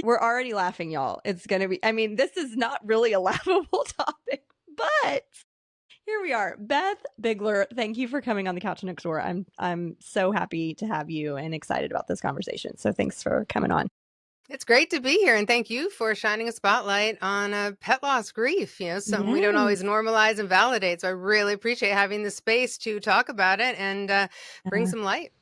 We're already laughing, y'all. It's going to be, I mean, this is not really a laughable topic, but here we are. Beth Bigler, thank you for coming on the couch next door. I'm so happy to have you and excited about this conversation. So thanks for coming on. It's great to be here, and thank you for shining a spotlight on pet loss grief. Something we don't always Yes. normalize and validate. So I really appreciate having the space to talk about it and bring some light.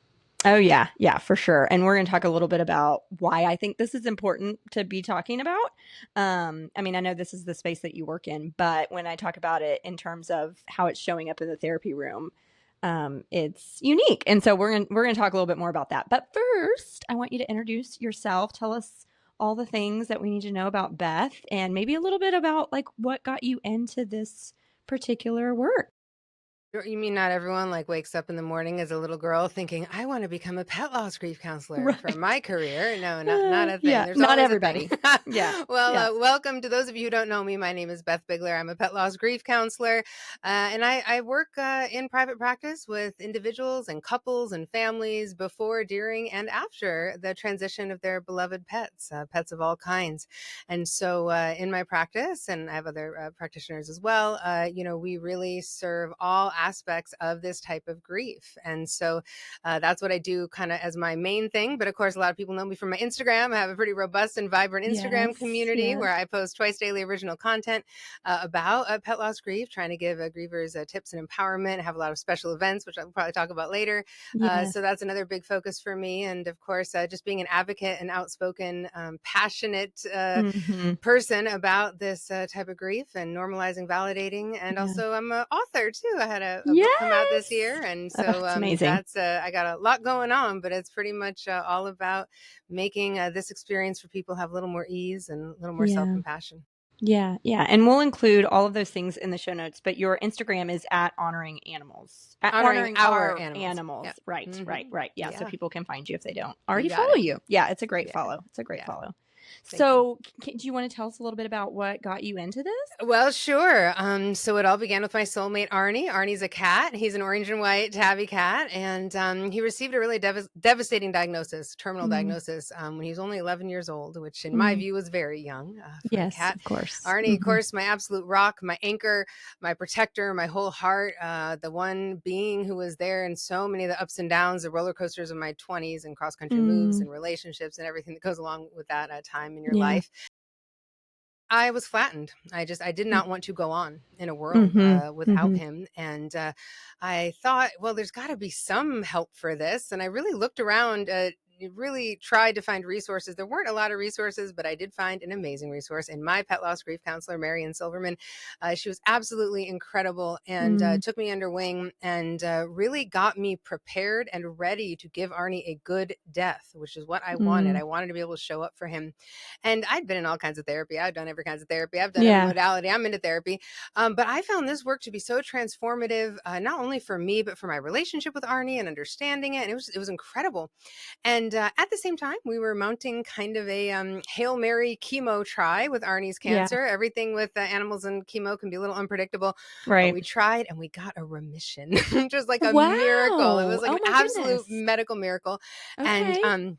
Oh, yeah. Yeah, for sure. And we're going to talk a little bit about why I think this is important to be talking about. I mean, I know this is the space that you work in, but when I talk about it in terms of how it's showing up in the therapy room, it's unique. And so we're going to talk a little bit more about that. But first, I want you to introduce yourself. Tell us all the things that we need to know about Beth and maybe a little bit about like what got you into this particular work. You mean not everyone wakes up in the morning as a little girl thinking, I want to become a pet loss grief counselor for Right. my career? No, not a thing. Yeah, There's not always a thing. everybody. Yeah. Well, Yeah. welcome to those of you who don't know me. My name is Beth Bigler. I'm a pet loss grief counselor, and I work in private practice with individuals and couples and families before, during, and after the transition of their beloved pets, pets of all kinds. And so in my practice, and I have other practitioners as well, we really serve all aspects of this type of grief. And so that's what I do kind of as my main thing. But of course, a lot of people know me from my Instagram. I have a pretty robust and vibrant Instagram community where I post twice daily original content about pet loss grief, trying to give grievers tips and empowerment. I have a lot of special events, which I'll probably talk about later. Yes. So that's another big focus for me. And of course, just being an advocate and outspoken, passionate person about this type of grief and normalizing, validating. And also I'm an author too. I had a book come out this year. And so it's amazing. that's, I got a lot going on, but it's pretty much all about making this experience for people have a little more ease and a little more self-compassion. Yeah. Yeah. And we'll include all of those things in the show notes, but your Instagram is at honoring animals. At Honoring our animals. animals. Yep. Right. Mm-hmm. Right. Yeah. So people can find you if they don't You already got follow it. you. Yeah. It's a great follow. It's a great follow. So do you want to tell us a little bit about what got you into this? Well, sure. So it all began with my soulmate, Arnie. Arnie's a cat. He's an orange and white tabby cat. And he received a really devastating diagnosis, terminal diagnosis, when he was only 11 years old, which in my view was very young for a cat. Of course. Arnie, of course, my absolute rock, my anchor, my protector, my whole heart, the one being who was there in so many of the ups and downs, the roller coasters of my 20s and cross-country moves and relationships and everything that goes along with that time in your life. I was flattened. I did not want to go on in a world without him. And I thought, well, there's got to be some help for this. And I really looked around, really tried to find resources. There weren't a lot of resources, but I did find an amazing resource in my pet loss grief counselor, Marian Silverman. She was absolutely incredible and took me under wing and really got me prepared and ready to give Arnie a good death, which is what I wanted. I wanted to be able to show up for him. And I'd been in all kinds of therapy. I've done every kinds of therapy. I've done every modality. I'm into therapy. But I found this work to be so transformative, not only for me, but for my relationship with Arnie and understanding it. And it was incredible. And at the same time, we were mounting kind of a Hail Mary chemo try with Arnie's cancer. Everything with animals and chemo can be a little unpredictable. Right. But we tried and we got a remission, which was like a miracle. It was like an absolute medical miracle. Okay. And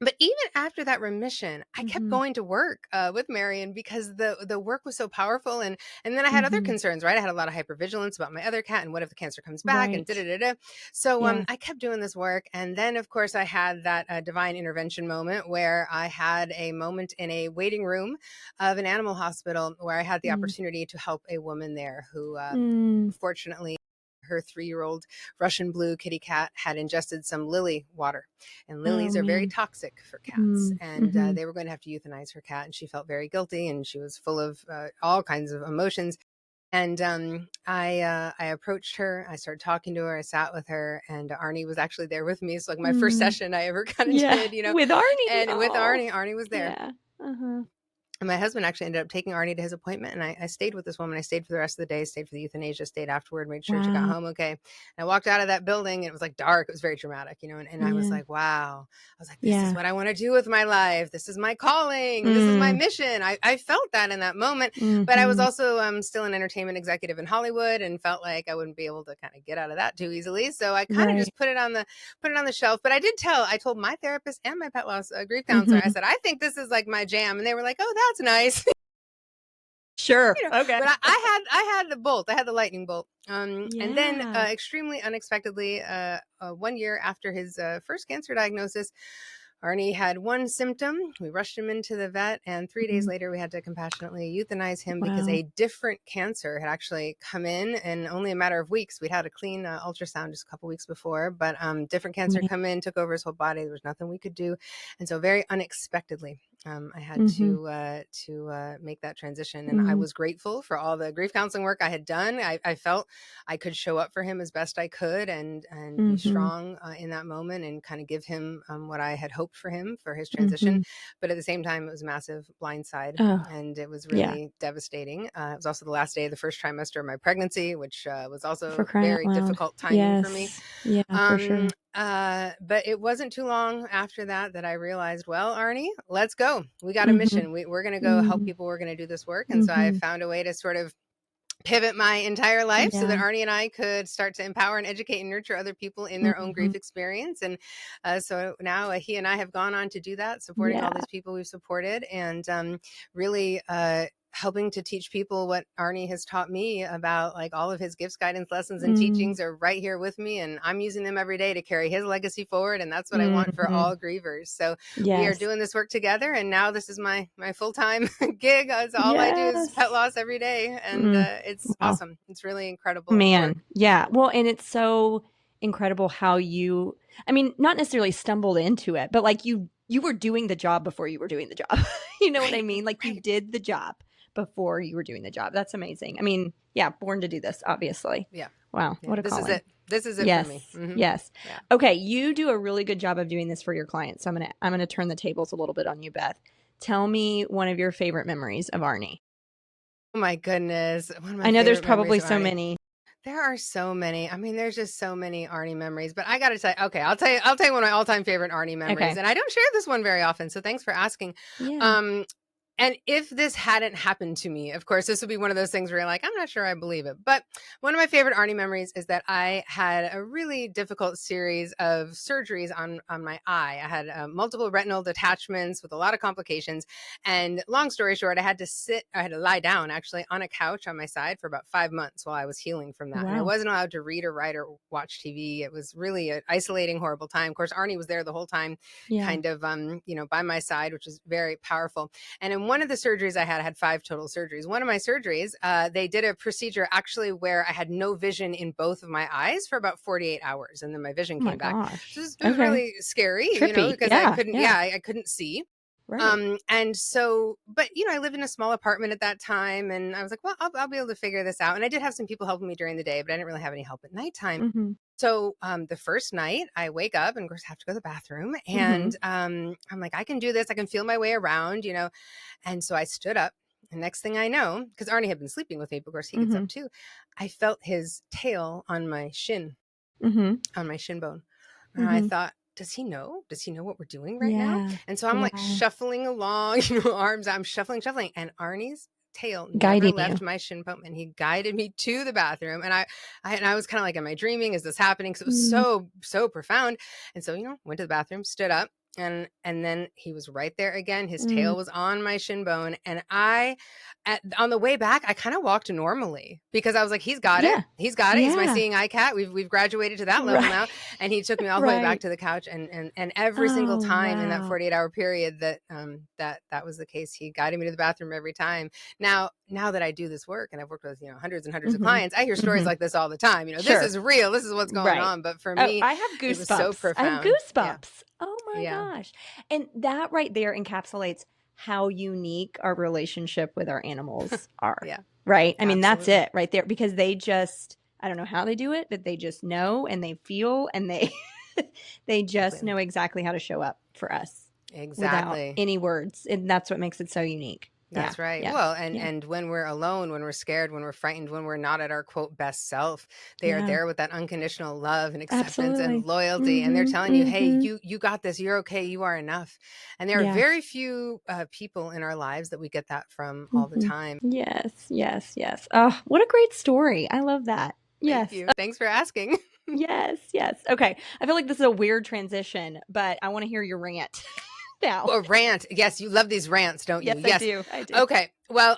but even after that remission, I kept going to work with Marian because the work was so powerful. And then I had other concerns, right? I had a lot of hypervigilance about my other cat and what if the cancer comes back and da-da-da-da. So I kept doing this work. And then, of course, I had that divine intervention moment where I had a moment in a waiting room of an animal hospital where I had the opportunity to help a woman there who, unfortunately, her 3-year-old Russian blue kitty cat had ingested some lily water, and lilies are very toxic for cats. And they were going to have to euthanize her cat, and she felt very guilty, and she was full of all kinds of emotions. And I approached her. I started talking to her. I sat with her, and Arnie was actually there with me. It's like my first session I ever kind of did, with Arnie. And with Arnie was there. And my husband actually ended up taking Arnie to his appointment, and I stayed with this woman. I stayed for the rest of the day, stayed for the euthanasia, stayed afterward, made sure she got Wow. home okay. And I walked out of that building, and it was like dark. It was very dramatic, you know, and I was Yeah. like, wow. I was like, this is Yeah. what I want to do with my life. This is my calling. This is my Mm. mission. I felt that in that moment, but I was Mhm. also still an entertainment executive in Hollywood and felt like I wouldn't be able to kind of get out of that too easily. So I kind of Right. just put it on the shelf. But I told my therapist and my pet loss grief counselor, I Mhm. said, I think this is like my jam. And they were like, oh, that's nice. Sure. Okay. But I had the bolt. I had the lightning bolt. And then Yeah. extremely unexpectedly, 1 year after his first cancer diagnosis, Arnie had one symptom. We rushed him into the vet, and 3 days Mhm. later, we had to compassionately euthanize him because Wow. a different cancer had actually come in only a matter of weeks. We'd had a clean ultrasound just a couple weeks before, but different cancer Man. come in, took over his whole body. There was nothing we could do, and so very unexpectedly, I had Mhm. to make that transition. And I Mhm. was grateful for all the grief counseling work I had done. I felt I could show up for him as best I could and be Mhm. strong in that moment and kind of give him what I had hoped for him for his transition. Mhm. But at the same time, it was a massive blindside, Oh, and it was yeah. really devastating. It was also the last day of the first trimester of my pregnancy, which was For also crying out very loud. difficult timing for me. Yes. Yeah, for sure. But it wasn't too long after that I realized, well, Arnie, let's go. We got a Mhm. mission. We're going to go help Mhm. people. We're going to do this work. And so I Mhm. found a way to sort of pivot my entire life so that Yeah. Arnie and I could start to empower and educate and nurture other people in their own Mhm. grief experience. And so now he and I have gone on to do that, supporting Yeah. all these people we've supported, and really helping to teach people what Arnie has taught me about, like, all of his gifts, guidance, lessons, and Mm. teachings are right here with me. And I'm using them every day to carry his legacy forward. And that's what I want for Mhm. all grievers. So we are Yes. doing this work together. And now this is my full-time gig. It's all I do is pet Yes. loss every day. And Mm. it's Wow. awesome. It's really incredible work. Man, yeah. Well, and it's so incredible how you I mean, not necessarily stumbled into it, but like you were doing the job before you were doing the job. You know what I Right. mean? Like you Right. did the job before you were doing the job. That's amazing. I mean, yeah, born to do this, obviously. Yeah. Wow, Yeah. what a This is calling. it. This is it for me. Yes. Yes. Yeah. Okay, you do a really good job of doing this for your clients. So I'm going to turn the tables a little bit on you, Beth. Tell me one of your favorite memories of Arnie. Oh my goodness. One of my I know there's favorite memories probably of so Arnie. many. There are so many. I mean, there's just so many Arnie memories, but I got to say, okay, I'll tell you one of my all-time favorite Arnie memories. Okay. And I don't share this one very often, so thanks for asking. Yeah. Um, and if this hadn't happened to me, of course, this would be one of those things where you're like, I'm not sure I believe it. But one of my favorite Arnie memories is that I had a really difficult series of surgeries on my eye. I had multiple retinal detachments with a lot of complications. And long story short, I had to lie down actually on a couch on my side for about 5 months while I was healing from that. And I Wow. wasn't allowed to read or write or watch TV. It was really an isolating, horrible time. Of course, Arnie was there the whole time, Yeah. kind of, by my side, which was very powerful. And in one of the surgeries I had 5 total surgeries. One of my surgeries, they did a procedure actually where I had no vision in both of my eyes for about 48 hours. And then my vision Oh my came back. So gosh. it was Okay. really scary, Trippy. because I Yeah. couldn't, Yeah. I couldn't see. Right. And so, but I lived in a small apartment at that time, and I was like, well, I'll be able to figure this out. And I did have some people helping me during the day, but I didn't really have any help at nighttime. Mhm. So the first night I wake up and of course have to go to the bathroom, and Mhm. I'm like, I can do this. I can feel my way around. And so I stood up. And next thing I know, because Arnie had been sleeping with me, but of course he gets up Mhm. too, I felt his tail on my shin Mhm. on my shin bone. And I Mhm. thought, does he know? Does he know what we're doing right now? Yeah. And so I'm like Wow. shuffling along, arms, I'm shuffling. And Arnie's tail never Guiding you. left my shin bone, and he guided me to the bathroom. And I was kind of like, am I dreaming? Is this happening? Because it was Mm. so profound. And so, went to the bathroom, stood up, and then he was right there again. His Mm. tail was on my shin bone. And on the way back, I kind of walked normally because I was like, he's got it. Yeah. He's got it. He's my Yeah. seeing eye cat. We've graduated to that level Right. now. And he took me all the way back Right. to the couch, and every single Oh, time in that wow. 48-hour period that was the case, he guided me to the bathroom every time. Now that I do this work, and I've worked with hundreds and hundreds of Mhm. clients, I hear stories Mhm. like this all the time. This Sure. is real. This is what's going Right. on. But for Oh, me, I have it was so goosebumps. I have profound. Yeah. goosebumps. Oh my Yeah. gosh. And that right there encapsulates how unique our relationship with our animals are. Yeah. Right? I mean, that's Absolutely. it right there because they just I don't know how they do it, but they just know and they feel and they they just Completely. know exactly how to show up for us without Exactly. any words. And that's what makes it so unique. That's right. Yeah. Well, Yeah. and when we're alone, when we're scared, when we're frightened, when we're not at our quote best self, they are Yeah. there with that unconditional love and acceptance and Absolutely. loyalty, and they're Mhm. telling you, "Hey, Mhm. you got this. You're okay. You are enough." And there are Yeah. very few people in our lives that we get that from all the Mhm. time. Yes. Yes. Yes. Oh, what a great story. I love that. Thank Yes. you. Thanks for asking. Yes. Yes. Okay. I feel like this is a weird transition, but I want to hear your rant now. A rant. Yes, you love these rants, don't Yes, you? I Yes. do. I do. Okay. Well,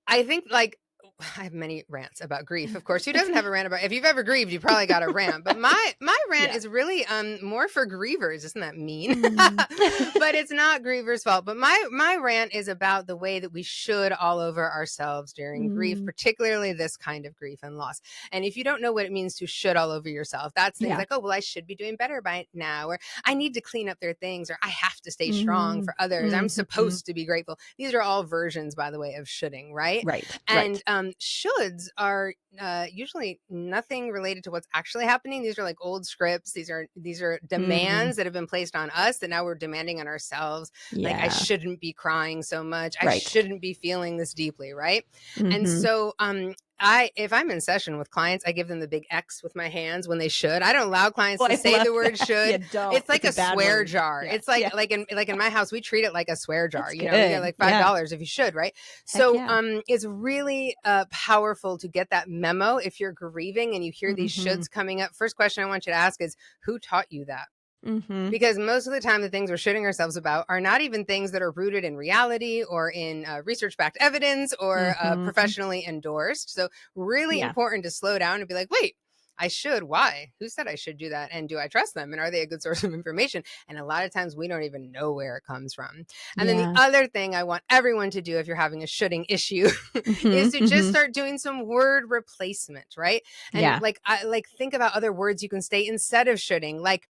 I think like I have many rants about grief. Of course, who doesn't have a rant about? If you've ever grieved, you probably got a rant. But my rant Yeah. is really more for grievers. Isn't that mean? Mm. But it's not grievers' fault. But my rant is about the way that we should all over ourselves during grief, Mm. particularly this kind of grief and loss. And if you don't know what it means to should all over yourself, that's things Yeah. like, oh well, I should be doing better by now, or I need to clean up their things, or I have to stay strong Mm. for others. I'm Mhm. supposed to be grateful. These are all versions, by the way, of shoulding, right? Right. Right. And shoulds are usually nothing related to what's actually happening. These are like old scripts. These are Mhm. demands that have been placed on us that now we're demanding on ourselves. Like I Yeah. shouldn't be crying so much. I Right. shouldn't be feeling this deeply, right? And Mhm. so if I'm in session with clients, I give them the big X with my hands when they should. I don't allow clients Oh, to I say love the word that. You should. don't. It's like It's a a bad swear word. jar. Yeah. It's like Yeah. in my house, we treat it like a swear jar. That's You know, you get good. like Yeah. $5 if you should, right? Heck So yeah. it's really powerful to get that memo if you're grieving and you hear these Mhm. shoulds coming up. First question I want you to ask is, who taught you that? Mhm. Because most of the time, the things we're shitting ourselves about are not even things that are rooted in reality or in research backed evidence or Mhm. professionally endorsed. So, really Yeah. important to slow down and be like, wait, I should. Why? Who said I should do that? And do I trust them? And are they a good source of information? And a lot of times we don't even know where it comes from. And then the Yeah. other thing I want everyone to do if you're having a shoulding issue is Mhm. to just Mhm. start doing some word replacement, right? And Yeah. like think about other words you can say instead of shoulding, like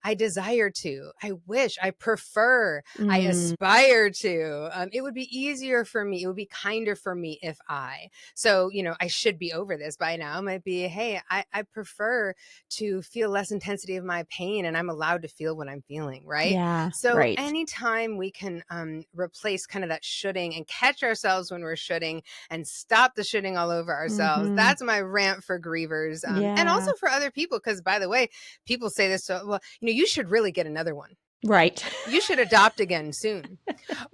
I desire to, I wish, I prefer, I Mm. aspire to. It would be easier for me. It would be kinder for me if I. So, I should be over this by now. It might be, hey, I prefer to feel less intensity of my pain and I'm allowed to feel what I'm feeling, right? Yeah. So, Right. anytime we can replace kind of that shoulding and catch ourselves when we're shoulding and stop the shoulding all over ourselves, Mhm. that's my rant for grievers and also Yeah. for other people. Because, by the way, people say this, so, well, you should really get another one. Right. You should adopt again soon.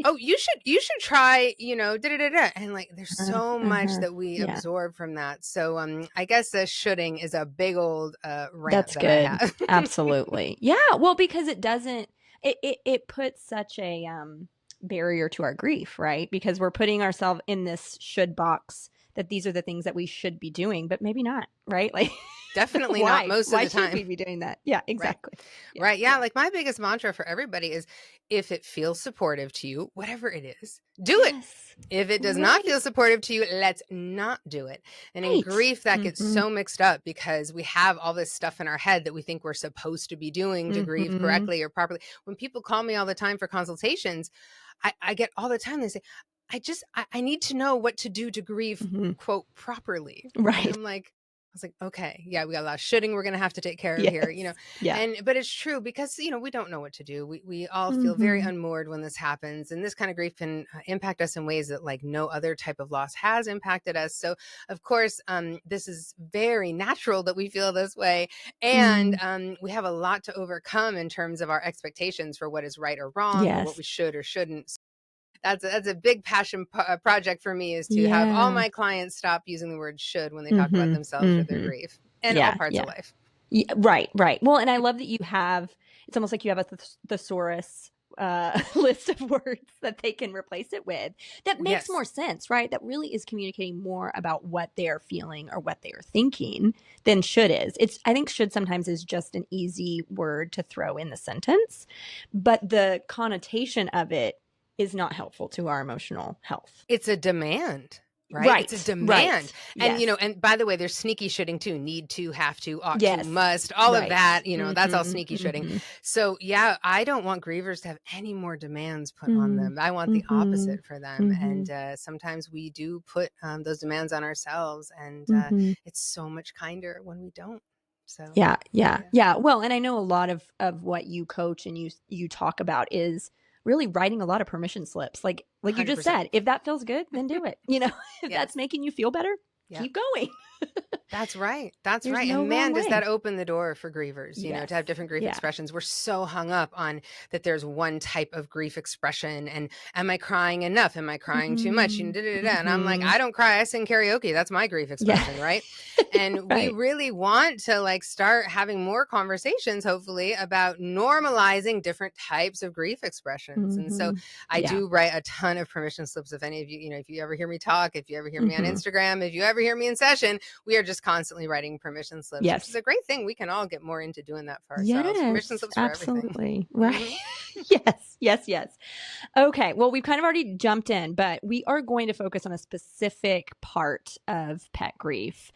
Oh, you should try, da da da da. And like, there's so much Uh-huh. that we Yeah. absorb from that. So, I guess the shoulding is a big old rant That's that I good. have. Absolutely. Yeah, well, because it doesn't it puts such a, barrier to our grief, right? Because we're putting ourselves in this should box that these are the things that we should be doing, but maybe not, right? Like, Definitely not why? most of Why the shouldn't time. we be doing that? Yeah, Right. exactly. Yeah, Right. Yeah. yeah. Like my biggest mantra for everybody is if it feels supportive to you, whatever it is, do it. Yes. If it does not feel Right. supportive to you, let's not do it. And in Right. grief, that gets Mhm. so mixed up because we have all this stuff in our head that we think we're supposed to be doing to grieve Mhm. correctly or properly. When people call me all the time for consultations, I get all the time, they say, I need to know what to do to grieve, Mhm. quote, properly. And Right. I was like, okay, yeah, we got a lot of shitting we're going to have to take care of here, Yes. Yeah. but it's true because, we don't know what to do. We all feel very Mhm. unmoored when this happens. And this kind of grief can impact us in ways that like no other type of loss has impacted us. So of course, this is very natural that we feel this way. And Mm. we have a lot to overcome in terms of our expectations for what is right or wrong or what Yes. we should or shouldn't. That's a big passion project for me is to have all Yeah. my clients stop using the word should when they talk about Mhm. themselves or their Mhm. grief and all Yeah, parts of yeah. life. Yeah, right, right. Well, and I love that you have it's almost like you have a thesaurus list of words that they can replace it with that makes Yes. more sense, right? That really is communicating more about what they are feeling or what they are thinking than should is. I think should sometimes is just an easy word to throw in the sentence, but the connotation of it is not helpful to our emotional health. It's a demand, right? It's a Right, demand. right. And, Yes. and by the way, there's sneaky shitting too. Need to, have to, ought to, Yes. must, all of Right. that, that's all Mhm. sneaky shitting. Mhm. So yeah, I don't want grievers to have any more demands put on Mm. them. I want the Mhm. opposite for them. And Mhm. sometimes we do put those demands on ourselves. And Mhm. it's so much kinder when we don't. So Yeah, yeah, yeah. yeah. Well, and I know a lot of what you coach and you talk about is really writing a lot of permission slips. Like you just 100%. said, if that feels good, then do it. You know, if Yes. that's making you feel better, Yep. keep going. That's right. That's There's right. no And man, wrong does way. that open the door for grievers, you know, Yes. to have different grief Yeah. expressions. We're so hung up on that there's one type of grief expression. And am I crying enough? Am I crying too much? And, and I'm like, I don't cry. I sing karaoke. That's my grief expression, Yeah. right? And we Right. really want to like start having more conversations, hopefully, about normalizing different types of grief expressions. And so I do write a ton of permission slips. If any of you, you know, if you ever hear me talk, if you ever hear me on Instagram, if you ever hear me in session, we are just constantly writing permission slips, which is a great thing. We can all get more into doing that for ourselves. Yes, Permission slips for absolutely. everything. Right. Yes. Okay. Well, we've kind of already jumped in, but we are going to focus on a specific part of pet grief,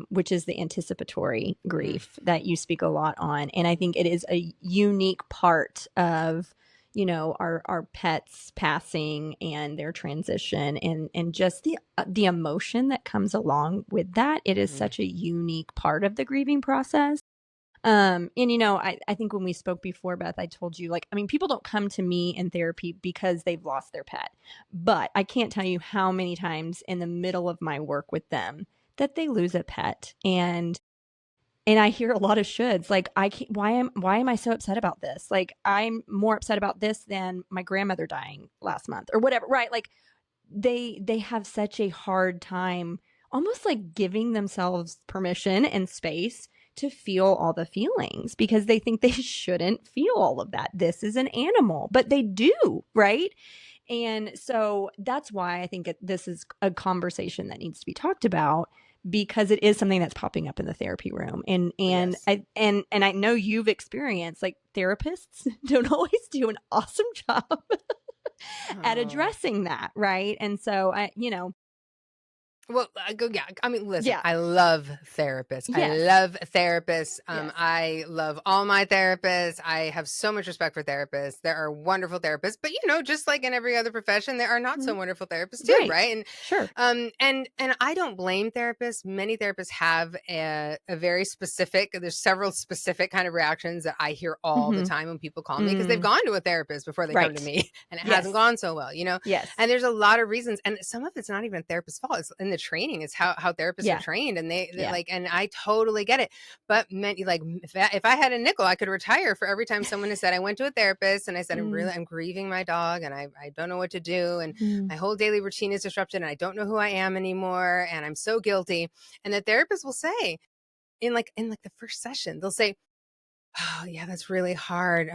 which is the anticipatory grief that you speak a lot on. And I think it is a unique part of, you know, our pets passing and their transition and just the emotion that comes along with that. It is such a unique part of the grieving process. And you know, I think when we spoke before, Beth, I told you, like, I mean, people don't come to me in therapy because they've lost their pet, but I can't tell you how many times in the middle of my work with them that they lose a pet. And I hear a lot of shoulds, like, I can't, why am I so upset about this? Like, I'm more upset about this than my grandmother dying last month or whatever, right? Like they have such a hard time almost like giving themselves permission and space to feel all the feelings because they think they shouldn't feel all of that. This is an animal, but they do, right? And so that's why I think this is a conversation that needs to be talked about because it is something that's popping up in the therapy room. And I know you've experienced, like, therapists don't always do an awesome job at addressing that, right? And so Well, I mean, listen, I love therapists. Yes. I love therapists. I love all my therapists. I have so much respect for therapists. There are wonderful therapists, but you know, just like in every other profession, there are not so wonderful therapists too, right? And sure. And I don't blame therapists. Many therapists have a very specific, there's several specific kind of reactions that I hear all the time when people call me because they've gone to a therapist before they come to me and it hasn't gone so well, you know? Yes. And there's a lot of reasons. And some of it's not even therapist's fault. It's in the training. It's how therapists are trained. And they like, and I totally get it. But like, if I had a nickel, I could retire for every time someone has said, I went to a therapist and I said, I'm grieving my dog and I don't know what to do. And my whole daily routine is disrupted and I don't know who I am anymore. And I'm so guilty. And the therapist will say in like the first session, they'll say, oh yeah, that's really hard.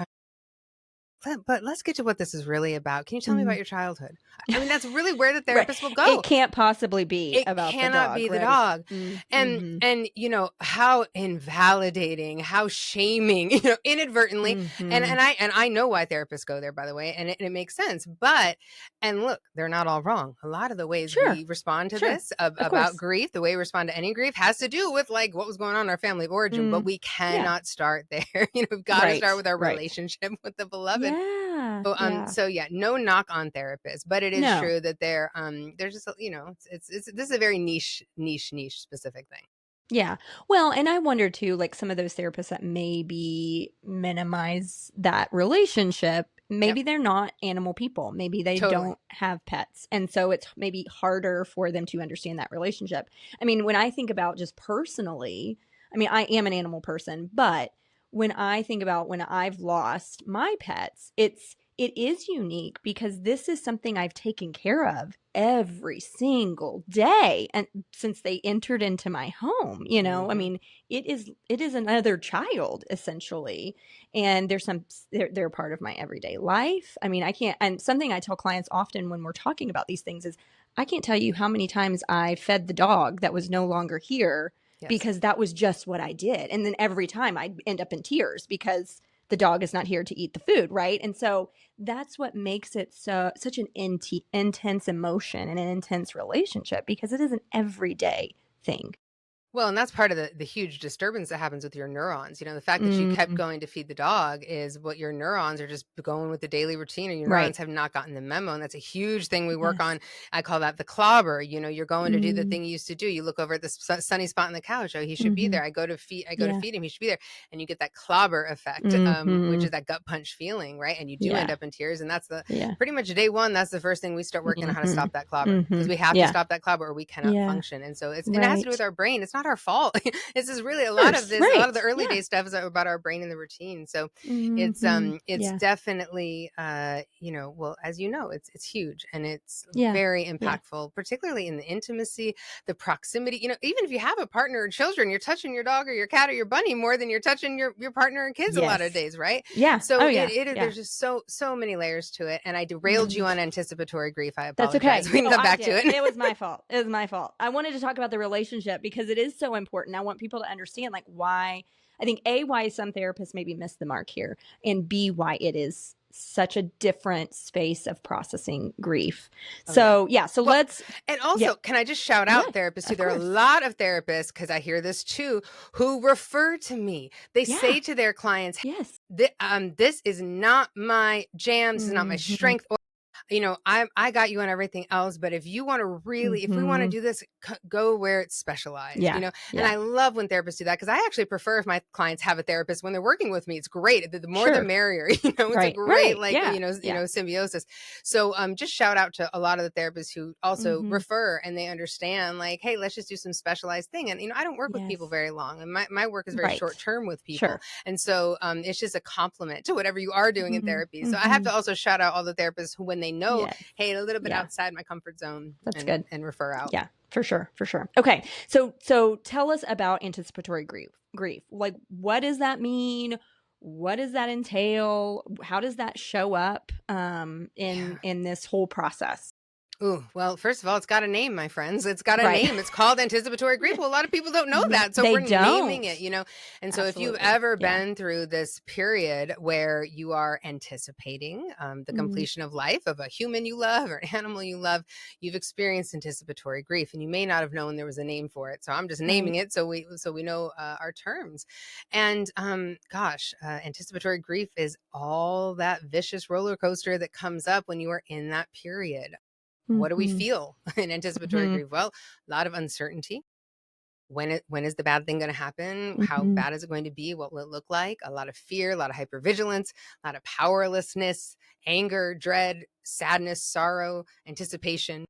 But let's get to what this is really about. Can you tell me about your childhood? I mean, that's really where the therapist will go. It can't possibly be about the dog. It cannot be the dog. And you know, how invalidating, how shaming, you know, inadvertently. And I know why therapists go there, by the way, and it makes sense. But and look, they're not all wrong. A lot of the ways we respond to this about grief, the way we respond to any grief, has to do with like what was going on in our family of origin. But we cannot start there. You know, we've got to start with our relationship with the beloved. So no knock on therapists, but it is true that they're just, you know, it's this is a very niche specific thing. Yeah. Well, and I wonder too, like some of those therapists that maybe minimize that relationship, maybe they're not animal people. Maybe they don't have pets. And so it's maybe harder for them to understand that relationship. I mean, when I think about just personally, I mean, I am an animal person, but when I think about when I've lost my pets, it is unique because this is something I've taken care of every single day and since they entered into my home, you know, I mean, it is another child essentially. And they're part of my everyday life. I mean, and something I tell clients often when we're talking about these things is I can't tell you how many times I fed the dog that was no longer here because that was just what I did. And then every time I'd end up in tears because the dog is not here to eat the food, right? And so that's what makes it such an intense emotion and an intense relationship because it is an everyday thing. Well, and that's part of the huge disturbance that happens with your neurons. The fact that you kept going to feed the dog is what your neurons are just going with the daily routine, and your neurons Right. have not gotten the memo. And that's a huge thing we work Yes. on. I call that the clobber. You're going to do the Mm. thing you used to do. You look over at the sunny spot on the couch. Oh, he should be Mhm. there. I go to Yeah. feed him. He should be there. And you get that clobber effect, which Mhm. is that gut punch feeling, right? And you do end Yeah. up in tears. And that's Yeah. pretty much day one. That's the first thing we start working on, how to Mhm. stop that clobber, because Mhm. we have to Yeah. stop that clobber or we cannot Yeah. function. And so it has to do with Right. our brain. It's not our fault. This is really Course. a lot of the Right. early Yeah. day stuff is about our brain and the routine. So Mhm. it's Yeah. definitely well, as you know, it's huge, and it's Yeah. very Yeah. impactful, particularly in the intimacy, the proximity. Even if you have a partner or children, you're touching your dog or your cat or your bunny more than you're touching your partner and kids a lot of Yes. days, right? Yeah. So Oh, yeah. Yeah. there's just so many layers to it. And I derailed you Mhm. on anticipatory grief. I That's okay. apologize. We can No, come I back to did. it. It was my fault. It was my fault. I wanted to talk about the relationship because it is so important. I want people to understand, like, why I think A, why some therapists maybe miss the mark here, and B, why it is such a different space of processing grief. Oh, yeah. So, yeah. So Well, let's, and yeah. also, can I just shout Yeah. out therapists too? Of There are a course. lot of therapists, because I hear this too, who refer to me. They Yeah. say to their clients, Yes. this is not my jam. This is not my Hmm. strength. I got you on everything else, but if you want to really, if we want to Hmm. do this, go where it's specialized, Yeah. and Yeah. I love when therapists do that, because I actually prefer if my clients have a therapist when they're working with me. It's great. The more the Sure. merrier, it's a Right. great, Right. like, Yeah. Yeah. symbiosis. So, just shout out to a lot of the therapists who also Hmm. refer, and they understand, like, hey, let's just do some specialized thing. And, I don't work with people Yes. very long, and my work is very short Right. term with people. Sure. And so, it's just a compliment to whatever you are doing in Hmm. therapy. So I have Hmm. to also shout out all the therapists who, when they know, Yes. hey, a little bit Yeah. outside my comfort zone, That's and good. refer out. Yeah, for sure, for sure. Okay, so tell us about anticipatory grief. Grief, like, what does that mean? What does that entail? How does that show up Yeah. in this whole process? Ooh, well, first of all, it's got a name, my friends. It's got a Right. name. It's called anticipatory grief. Well, a lot of people don't know Yeah, that. So they we're naming don't. it. And so if you've Absolutely. ever Yeah. been through this period where you are anticipating the Mm, completion of life, of a human you love or an animal you love, you've experienced anticipatory grief, and you may not have known there was a name for it. So I'm just naming right. it so we know our terms. And anticipatory grief is all that vicious roller coaster that comes up when you are in that period. What do we Mm-hmm. feel in anticipatory Mm-hmm. grief? Well, a lot of uncertainty. When is the bad thing going to happen? How Mm-hmm. bad is it going to be? What will it look like? A lot of fear, a lot of hypervigilance, a lot of powerlessness, anger, dread, sadness, sorrow, anticipation.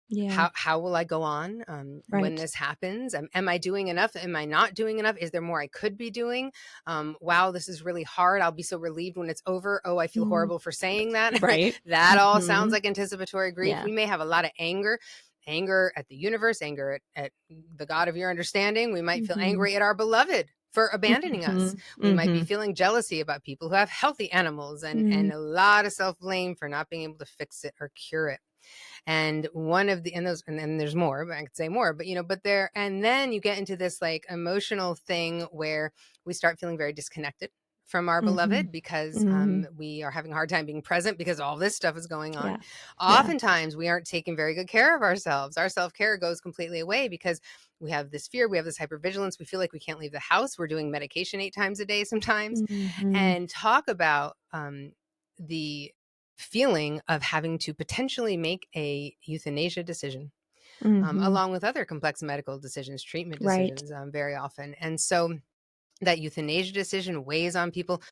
Yeah. How will I go on when Right. this happens? Am I doing enough? Am I not doing enough? Is there more I could be doing? Wow, this is really hard. I'll be so relieved when it's over. Oh, I feel Mm, horrible for saying that. right. That all sounds Mm-hmm. like anticipatory grief. Yeah. We may have a lot of anger at the universe, anger at the God of your understanding. We might feel Mm-hmm. angry at our beloved for abandoning us. Mm-hmm. We might be Mm-hmm. feeling jealousy about people who have healthy animals, and Mm, a lot of self-blame for not being able to fix it or cure it. And one of the and those and then there's more, but I could say more, but there, and then you get into this like emotional thing where we start feeling very disconnected from our mm-hmm. beloved, because Mm-hmm. we are having a hard time being present because all this stuff is going on. Yeah. Yeah. Oftentimes we aren't taking very good care of ourselves. Our self-care goes completely away because we have this fear, we have this hypervigilance, we feel like we can't leave the house, we're doing medication 8 times a day sometimes. Mhm. And talk about the feeling of having to potentially make a euthanasia decision, Mhm. along with other complex medical decisions, treatment Right. decisions, very often. And so that euthanasia decision weighs on people.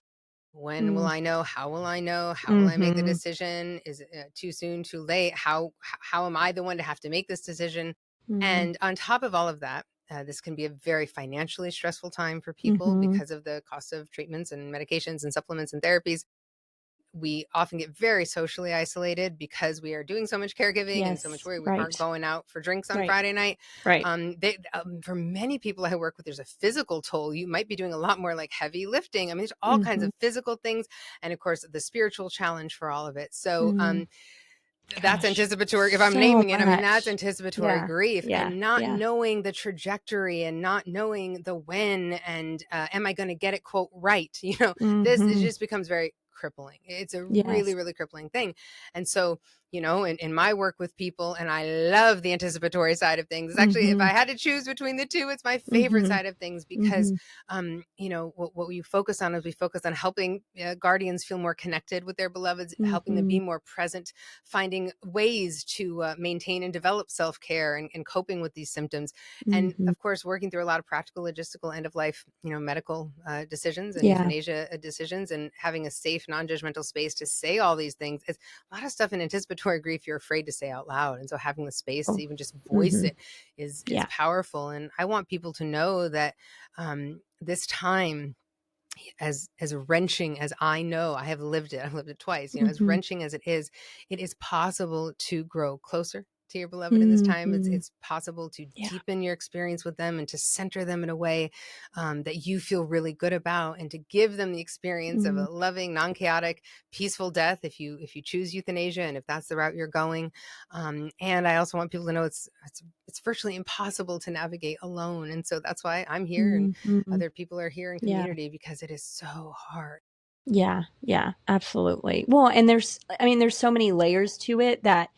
When will Mm. I know? How will I know? How will I make the Mhm. decision? Is it too soon, too late? How am I the one to have to make this decision? Mm. And on top of all of that, this can be a very financially stressful time for people Mhm. because of the cost of treatments and medications and supplements and therapies. We often get very socially isolated because we are doing so much caregiving and so much Yes. work. We aren't Right. going out for drinks on Right. Friday night. Right. For many people I work with, there's a physical toll. You might be doing a lot more like heavy lifting. I mean, there's all kinds Mhm. of physical things, and of course, the spiritual challenge for all of it. So, Mm. that's Gosh, anticipatory. If I'm so naming it, I mean, that's much. anticipatory Yeah. grief, Yeah. and not Yeah. knowing the trajectory and not knowing the when, and am I going to get it quote right? This, it Mhm. just becomes very crippling. It's a really, Yes. really crippling thing. And so in my work with people, and I love the anticipatory side of things. It's actually, if I had to choose between the two, it's my favorite side of things, because, what we focus on is we focus on helping guardians feel more connected with their beloveds, helping them be more present, finding ways to maintain and develop self-care and coping with these symptoms. And of course, working through a lot of practical, logistical, end of life, medical decisions and euthanasia decisions, and having a safe, non-judgmental space to say all these things. It's a lot of stuff in anticipatory grief you're afraid to say out loud. And so having the space to even just voice it is powerful. And I want people to know that this time, as wrenching as I know, I've lived it twice, as wrenching as it is possible to grow closer to your beloved in this time. It's possible to deepen your experience with them and to center them in a way that you feel really good about, and to give them the experience of a loving, non-chaotic, peaceful death if you choose euthanasia, and if that's the route you're going. And I also want people to know it's virtually impossible to navigate alone. And so that's why I'm here, and other people are here in community, because it is so hard. Yeah, absolutely. Well, and there's so many layers to it that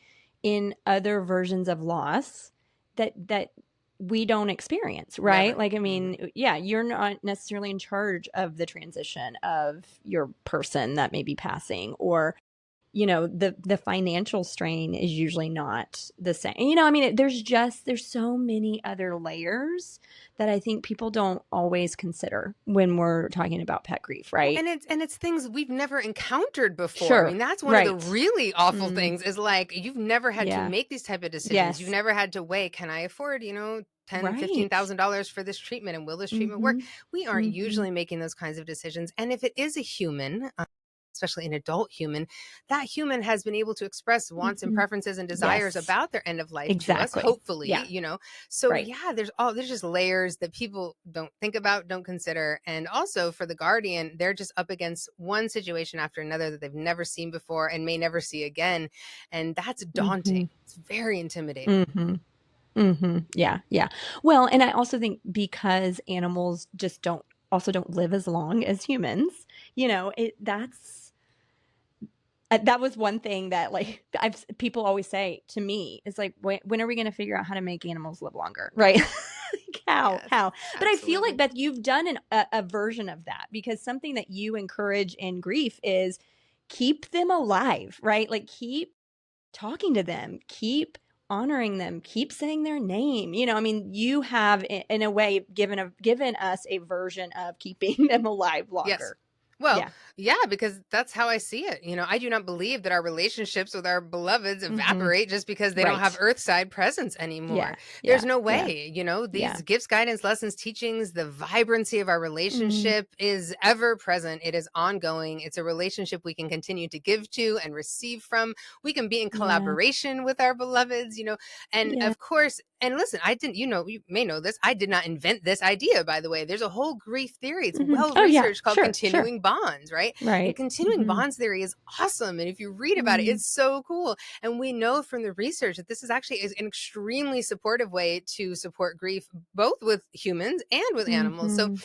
in other versions of loss that we don't experience, right? Never. You're not necessarily in charge of the transition of your person that may be passing, or the financial strain is usually not the same. There's so many other layers that I think people don't always consider when we're talking about pet grief, right? Well, and it's things we've never encountered before. Sure. That's one of the really awful things, is you've never had to make these type of decisions. Yes. You've never had to weigh, can I afford, $10,000, $15,000 for this treatment, and will this treatment work? We aren't usually making those kinds of decisions. And if it is a human, especially an adult human, that human has been able to express wants and preferences and desires about their end of life to us, hopefully, So there's just layers that people don't think about, don't consider. And also for the guardian, they're just up against one situation after another that they've never seen before and may never see again. And that's daunting. It's very intimidating. Yeah. Well, and I also think because animals just don't live as long as humans, that was one thing that people always say to me, is when are we going to figure out how to make animals live longer? Right. How? Yes, but absolutely. I feel like, Beth, you've done a version of that, because something that you encourage in grief is keep them alive, right? Keep talking to them, keep honoring them, keep saying their name. You have in a way given us a version of keeping them alive longer. Yes. Well, because that's how I see it. I do not believe that our relationships with our beloveds evaporate just because they don't have earthside presence anymore. There's no way, these gifts, guidance, lessons, teachings, the vibrancy of our relationship is ever present. It is ongoing. It's a relationship we can continue to give to and receive from. We can be in collaboration with our beloveds, and of course, and listen, I didn't, you may know this, I did not invent this idea, by the way. There's a whole grief theory. It's well-researched called continuing bonds, right? And continuing bonds theory is awesome. And if you read about it, it's so cool. And we know from the research that this is actually an extremely supportive way to support grief, both with humans and with animals. So,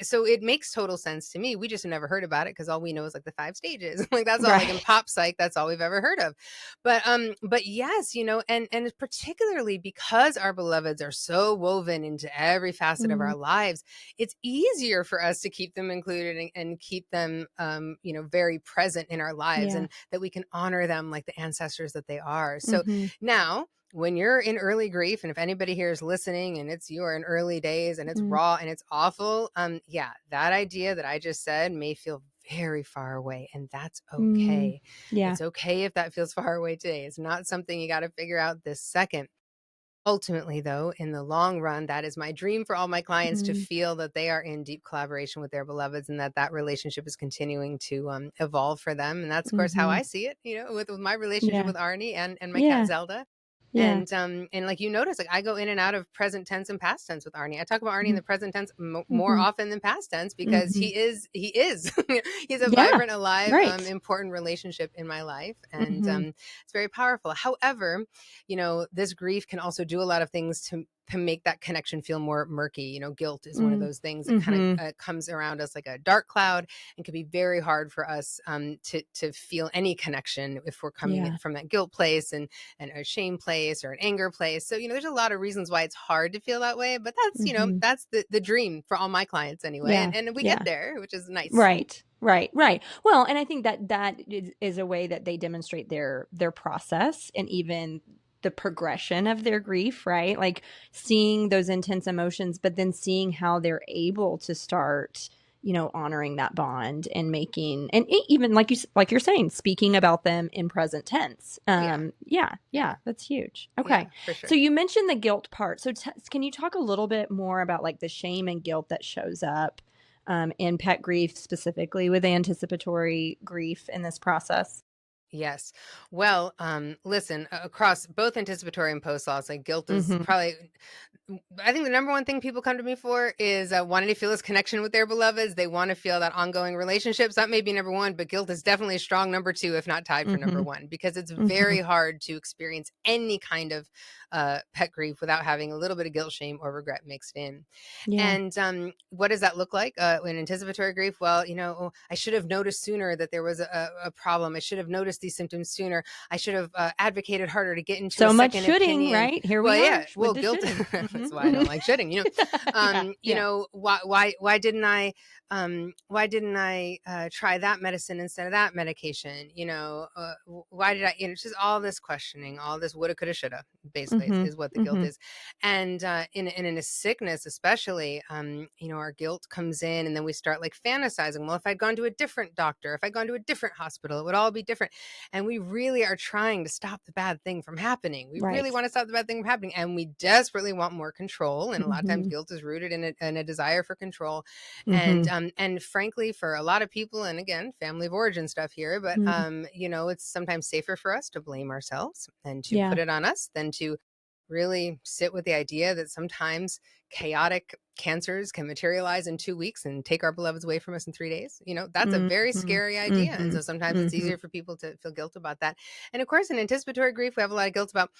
so it makes total sense to me. We just have never heard about it because all we know is the 5 stages. That's all, in pop psych, that's all we've ever heard of. But yes, and particularly because our beloveds are so woven into every facet of our lives, it's easier for us to keep them included and keep them, very present in our lives, and that we can honor them like the ancestors that they are. So now, when you're in early grief, and if anybody here is listening and you're in early days and it's raw and it's awful, that idea that I just said may feel very far away, and that's okay. It's okay if that feels far away today. It's not something you got to figure out this second. Ultimately, though, in the long run, that is my dream for all my clients, to feel that they are in deep collaboration with their beloveds, and that relationship is continuing to evolve for them. And that's, of course, how I see it, with my relationship with Arnie and my cat Zelda. And you notice, I go in and out of present tense and past tense with Arnie. I talk about Arnie in the present tense more often than past tense, because he is he's a vibrant, alive, important relationship in my life. And it's very powerful. However, this grief can also do a lot of things make that connection feel more murky. Guilt is one of those things that kind of comes around us like a dark cloud and can be very hard for us to feel any connection if we're coming from that guilt place and a shame place or an anger place. So, there's a lot of reasons why it's hard to feel that way, but that's, that's the dream for all my clients anyway. And we get there, which is nice. Right. Well, and I think that is a way that they demonstrate their process and even the progression of their grief, right? Like seeing those intense emotions, but then seeing how they're able to start, honoring that bond and making, and even like you're saying, speaking about them in present tense. That's huge. Okay. Yeah, for sure. So you mentioned the guilt part. So can you talk a little bit more about like the shame and guilt that shows up in pet grief, specifically with anticipatory grief in this process? Yes. Well, listen, across both anticipatory and post loss, like guilt is probably, I think the number one thing people come to me for is wanting to feel this connection with their beloveds. They want to feel that ongoing relationships. That may be number one, but guilt is definitely a strong number two, if not tied for number one, because it's very hard to experience any kind of pet grief without having a little bit of guilt, shame, or regret mixed in. And what does that look like in anticipatory grief? Well, I should have noticed sooner that there was a problem. I should have noticed these symptoms sooner. I should have advocated harder to get into a second opinion. Right? Here we are. Yeah. Well, guilt. That's why I don't like shooting. Why didn't I try that medicine instead of that medication? Why did I? Just all this questioning, all this woulda, coulda, shoulda. Basically, is what the guilt is. And in a sickness, especially, our guilt comes in, and then we start like fantasizing. Well, if I'd gone to a different doctor, if I'd gone to a different hospital, it would all be different. And we really are trying to stop the bad thing from happening. We really want to stop the bad thing from happening, and we desperately want more control. And a lot of times, guilt is rooted in a desire for control. And frankly, for a lot of people, and again, family of origin stuff here, but it's sometimes safer for us to blame ourselves and to put it on us than to really sit with the idea that sometimes chaotic cancers can materialize in 2 weeks and take our beloveds away from us in 3 days. That's a very scary idea. And so sometimes it's easier for people to feel guilt about that. And of course, in anticipatory grief, we have a lot of guilt about,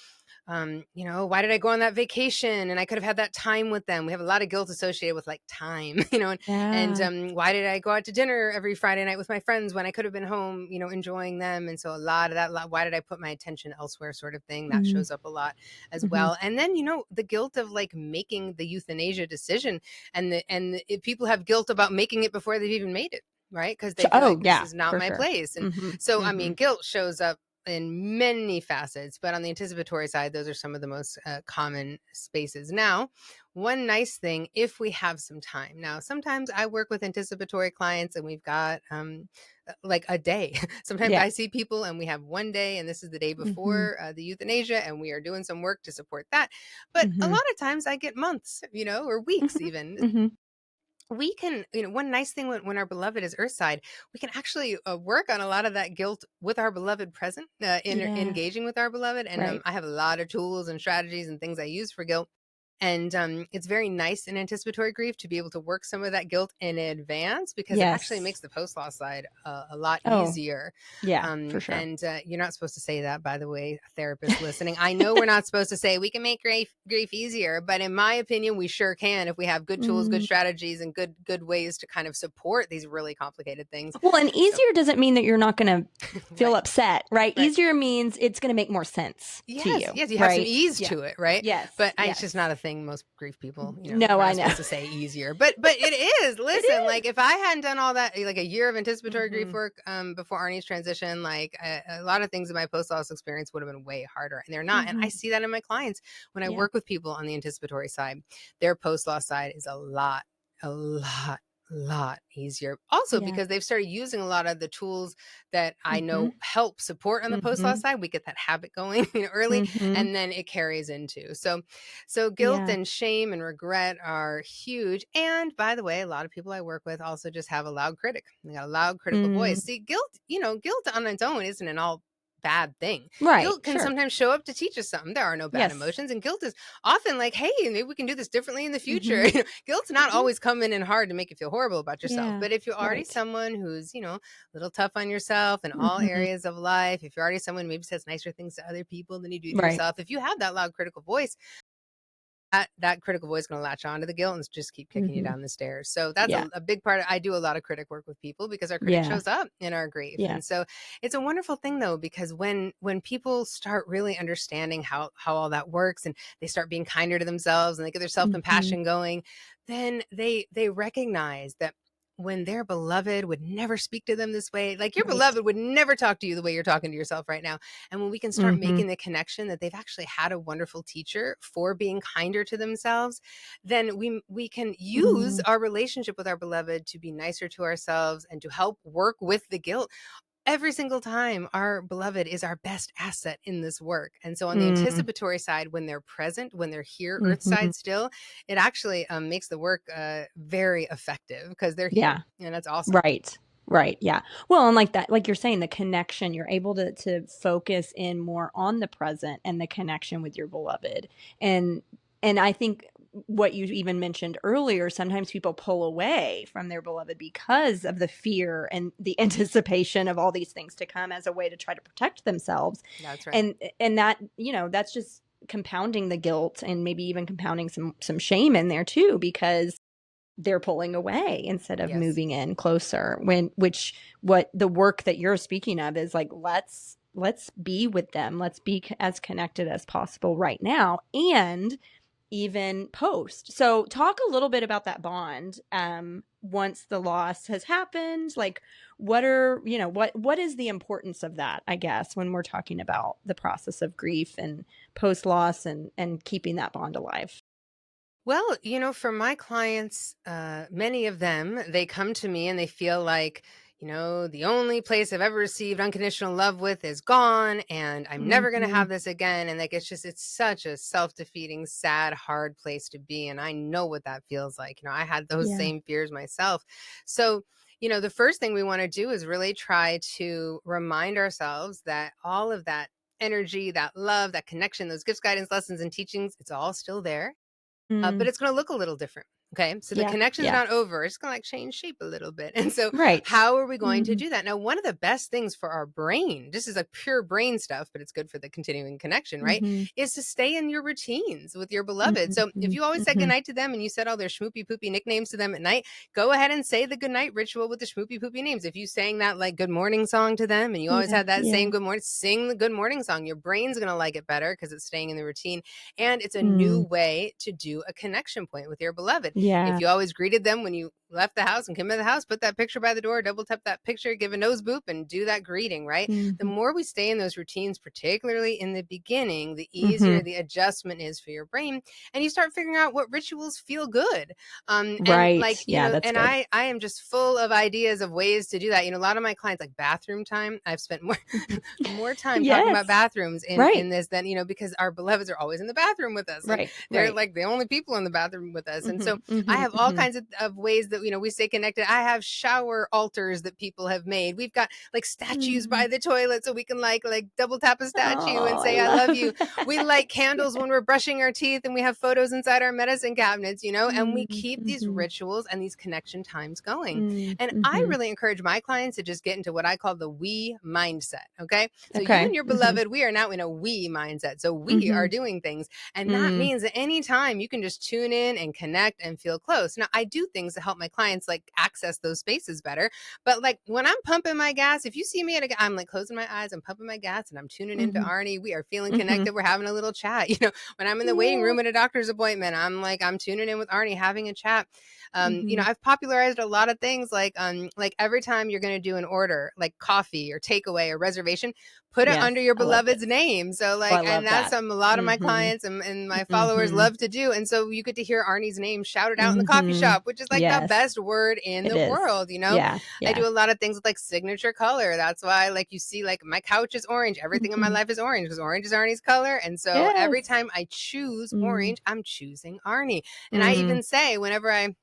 why did I go on that vacation? And I could have had that time with them. We have a lot of guilt associated with like time, and why did I go out to dinner every Friday night with my friends when I could have been home, enjoying them? And so a lot of that, why did I put my attention elsewhere sort of thing, that shows up a lot as well. And then, the guilt of like making the euthanasia decision, and if people have guilt about making it before they've even made it, right? Because they feel like this is not my place. And so, I mean, guilt shows up in many facets, but on the anticipatory side, those are some of the most common spaces. Now, one nice thing, if we have some time. Now, sometimes I work with anticipatory clients and we've got like a day. Sometimes I see people and we have one day, and this is the day before the euthanasia, and we are doing some work to support that. But a lot of times I get months, or weeks even. We can, one nice thing when our beloved is earthside, we can actually work on a lot of that guilt with our beloved present, engaging with our beloved. And I have a lot of tools and strategies and things I use for guilt. And it's very nice in anticipatory grief to be able to work some of that guilt in advance, because it actually makes the post-loss side a lot easier. For sure. And you're not supposed to say that, by the way, therapists listening. I know we're not supposed to say we can make grief easier, but in my opinion, we sure can if we have good tools, good strategies, and good ways to kind of support these really complicated things. Well, and easier doesn't mean that you're not going to feel upset, right? Easier means it's going to make more sense to you. Yes, you have some ease to it, right? Yes. But it's just not a thing most grief people, no, I know. Supposed to say easier, but it is. Listen, like if I hadn't done all that, like a year of anticipatory grief work before Arnie's transition, like a lot of things in my post-loss experience would have been way harder, and they're not. And I see that in my clients when I work with people on the anticipatory side. Their post-loss side is a lot easier, also because they've started using a lot of the tools that I know help support on the post-loss side. We get that habit going early, and then it carries into so guilt and shame and regret are huge. And by the way, a lot of people I work with also just have a loud critic. They got a loud critical voice. See, guilt on its own isn't an all bad thing. Guilt can sometimes show up to teach us something. There are no bad emotions, and guilt is often like, hey, maybe we can do this differently in the future. Guilt's not always coming in hard to make you feel horrible about yourself. But if you're already someone who's, a little tough on yourself in all areas of life, if you're already someone who maybe says nicer things to other people than you do to yourself, if you have that loud critical voice, that critical voice going to latch on to the guilt and just keep kicking you Mm-hmm. down the stairs. So that's Yeah. a big part. I do a lot of critic work with people because our critic Yeah. shows up in our grief. Yeah. And so it's a wonderful thing though, because when people start really understanding how all that works, and they start being kinder to themselves, and they get their Mm-hmm. self-compassion going, then they recognize that when their beloved would never speak to them this way, like your Right. beloved would never talk to you the way you're talking to yourself right now. And when we can start Mm-hmm. making the connection that they've actually had a wonderful teacher for being kinder to themselves, then we can use Mm-hmm. our relationship with our beloved to be nicer to ourselves and to help work with the guilt. Every single time, our beloved is our best asset in this work. And so on the Mm-hmm. anticipatory side, when they're present, when they're here earth Mm-hmm. side still, it actually makes the work very effective because they're Yeah. here, and that's awesome. Right. Right. Yeah. Well, and like that, like you're saying, the connection, you're able to focus in more on the present and the connection with your beloved. And and I think what you even mentioned earlier, sometimes people pull away from their beloved because of the fear and the anticipation of all these things to come as a way to try to protect themselves. That's right. And that, that's just compounding the guilt and maybe even compounding some shame in there too, because they're pulling away instead of Yes. moving in closer, which what the work that you're speaking of is like, let's be with them, let's be as connected as possible right now, and even post. So talk a little bit about that bond, once the loss has happened. Like, what is the importance of that, I guess, when we're talking about the process of grief and post loss, and keeping that bond alive. Well, for my clients, many of them, they come to me and they feel like, the only place I've ever received unconditional love with is gone, and I'm never going to Mm-hmm. have this again. And like, it's such a self defeating, sad, hard place to be. And I know what that feels like. I had those Yeah. same fears myself. So, the first thing we want to do is really try to remind ourselves that all of that energy, that love, that connection, those gifts, guidance, lessons, and teachings, it's all still there, but Mm. it's going to look a little different. Okay. So the Yeah. connection's Yeah. not over. It's going to like change shape a little bit. And so Right. how are we going to Mhm. do that? Now, one of the best things for our brain, this is like pure brain stuff, but it's good for the continuing connection, right? Mhm. Is to stay in your routines with your beloved. So if Mhm. you always said Mhm. goodnight to them and you said all their schmoopy poopy nicknames to them at night, go ahead and say the goodnight ritual with the schmoopy poopy names. If you sang that like good morning song to them and you always Yeah. had that same Yeah. good morning, sing the good morning song. Your brain's going to like it better because it's staying in the routine. And it's a new Mm. way to do a connection point with your beloved. If Yeah. you always greeted them when you left the house and came in the house, put that picture by the door, double tap that picture, give a nose boop, and do that greeting, right? The Mhm. more we stay in those routines, particularly in the beginning, the easier Mhm. the adjustment is for your brain. And you start figuring out what rituals feel good. And Right. like, Yeah, that's and good. I am just full of ideas of ways to do that. A lot of my clients like bathroom time. I've spent more Mhm. more time talking about Yes. bathrooms in Right. this than, because our beloveds are always in the bathroom with us. Like Right. they're Right. like the only people in the bathroom with us. And so Mhm. I Mhm. have all Mhm. kinds of ways that, we stay connected. I have shower altars that people have made. We've got like statues by Mhm. the toilet so we can like double tap a statue and Oh, I say, I love love you. We that. light candles when we're brushing our teeth, and we have photos inside our medicine cabinets, and we Mm. keep these Mhm. rituals and these connection times going. Mm. And I Mhm. really encourage my clients to just get into what I call the we mindset. Okay. So you and Okay. your Mhm. beloved, we are now in a we mindset. So we are Mhm. doing things. And that Mm. means that anytime you can just tune in and connect and feel close. Now, I do things to help my clients like access those spaces better. But like when I'm pumping my gas, if you see me I'm like closing my eyes, I'm pumping my gas, and I'm tuning into Mhm. Arnie. We are feeling Mhm. connected. We're having a little chat. When I'm in the waiting Yeah. room at a doctor's appointment, I'm tuning in with Arnie, having a chat. Mhm. I've popularized a lot of things like every time you're going to do an order, like coffee or takeaway or reservation, put it Yes, under your I love it. beloved's name. So Oh, I like, and love that's that. a lot of my Mhm. clients and my followers Mhm. love to do. And so you get to hear Arnie's name shouted out in the coffee Mhm. shop, which is like the Yes, best word in it the is. world. Yeah. I Yeah. do a lot of things with like signature color. That's why like you see like my couch is orange. Everything in my Mhm. life is orange because orange is Arnie's color. And so every Yes. time I choose Mm. orange, I'm choosing Arnie. And I Mm. even say whenever I'm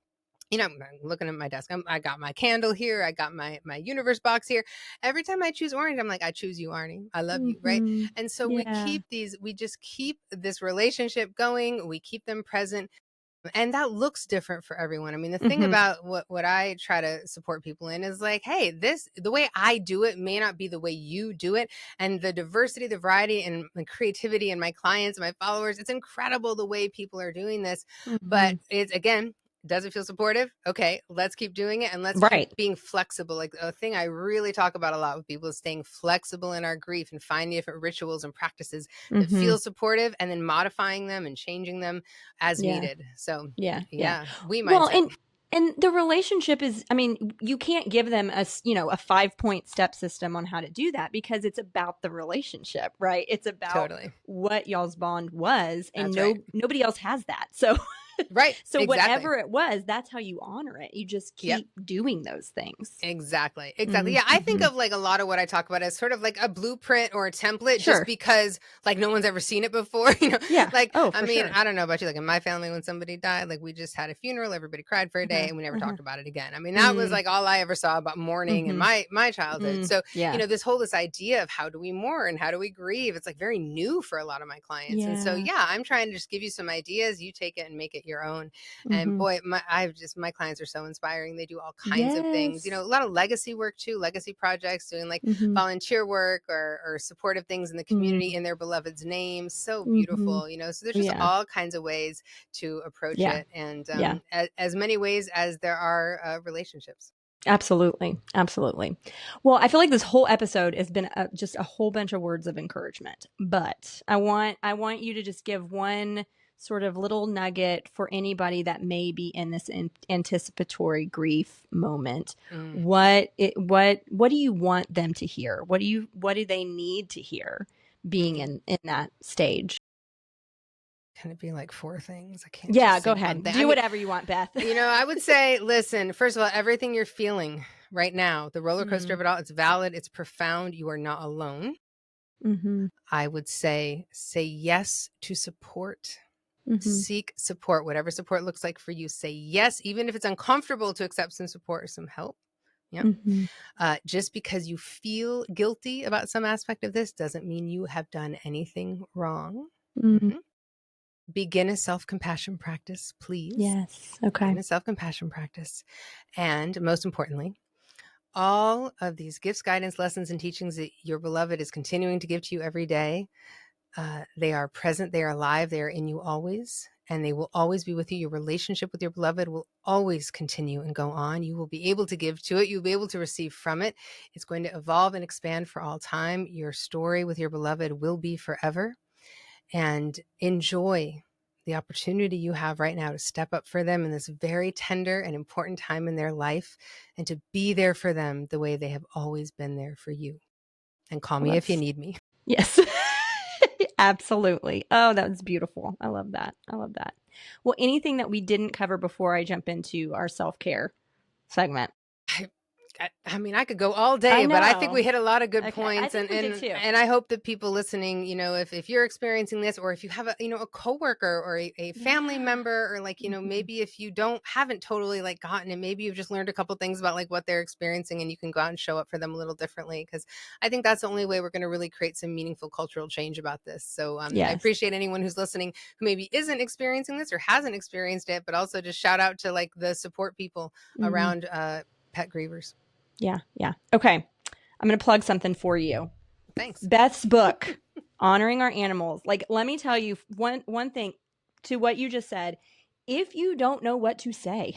looking at my desk. I got my candle here. I got my universe box here. Every time I choose orange, I'm like, I choose you, Arnie. I love you, right? Mhm. And so Yeah. we just keep this relationship going. We keep them present. And that looks different for everyone. I mean, the thing about what I try to support people in is like, hey, the way I do it may not be the way you do it. And the diversity, the variety, and the creativity in my clients, my followers, it's incredible the way people are doing this. But it's, again, does it feel supportive? Okay, let's keep doing it, and let's keep being flexible. Like, a thing I really talk about a lot with people is staying flexible in our grief and finding different rituals and practices that feel supportive, and then modifying them and changing them as needed. So we well, mindset. and the relationship is, I mean, you can't give them a 5-point step system on how to do that, because it's about the relationship, right? It's about what y'all's bond was, and nobody else has that. So so whatever it was, that's how you honor it. You just keep doing those things. Exactly. Yeah, I think of like a lot of what I talk about as sort of like a blueprint or a template, just because like no one's ever seen it before, like, I mean, I don't know about you, like in my family, when somebody died, like we just had a funeral, everybody cried for a day, and we never talked about it again. I mean, that was like all I ever saw about mourning in my childhood. So this idea of how do we mourn, how do we grieve, it's like very new for a lot of my clients. And so I'm trying to just give you some ideas, you take it and make it your own. And boy, my clients are so inspiring. They do all kinds of things, a lot of legacy work too, legacy projects, doing like volunteer work or supportive things in the community in their beloved's name. So beautiful, so there's just all kinds of ways to approach it, and as many ways as there are relationships. Absolutely. Well, I feel like this whole episode has been just a whole bunch of words of encouragement, but I want you to just give one sort of little nugget for anybody that may be in this anticipatory grief moment. What do you want them to hear? What do they need to hear being in that stage? Can it be like 4 things? I can't. Yeah, go ahead. Do whatever you want, Beth. I would say, listen, first of all, everything you're feeling right now, the roller coaster of it all, it's valid. It's profound. You are not alone. I would say yes to support. Seek support, whatever support looks like for you. Say yes, even if it's uncomfortable to accept some support or some help. Just because you feel guilty about some aspect of this doesn't mean you have done anything wrong. Begin a self-compassion practice, please. Yes. Okay. Begin a self-compassion practice. And most importantly, all of these gifts, guidance, lessons, and teachings that your beloved is continuing to give to you every day, they are present, they are alive, they are in you always, and they will always be with you. Your relationship with your beloved will always continue and go on. You will be able to give to it. You'll be able to receive from it. It's going to evolve and expand for all time. Your story with your beloved will be forever. And enjoy the opportunity you have right now to step up for them in this very tender and important time in their life, and to be there for them the way they have always been there for you. And call me if you need me. Yes. Absolutely. Oh, that was beautiful. I love that. Well, anything that we didn't cover before I jump into our self-care segment? I mean, I could go all day, but I think we hit a lot of good points. And I hope that people listening, if you're experiencing this, or if you have a coworker or a family member, or like, maybe if you haven't totally like gotten it, maybe you've just learned a couple things about like what they're experiencing, and you can go out and show up for them a little differently. Cause I think that's the only way we're going to really create some meaningful cultural change about this. So I appreciate anyone who's listening who maybe isn't experiencing this or hasn't experienced it, but also just shout out to like the support people around pet grievers. Yeah. Okay. I'm going to plug something for you. Thanks. Beth's book, Honoring Our Animals. Like, let me tell you one thing to what you just said. If you don't know what to say,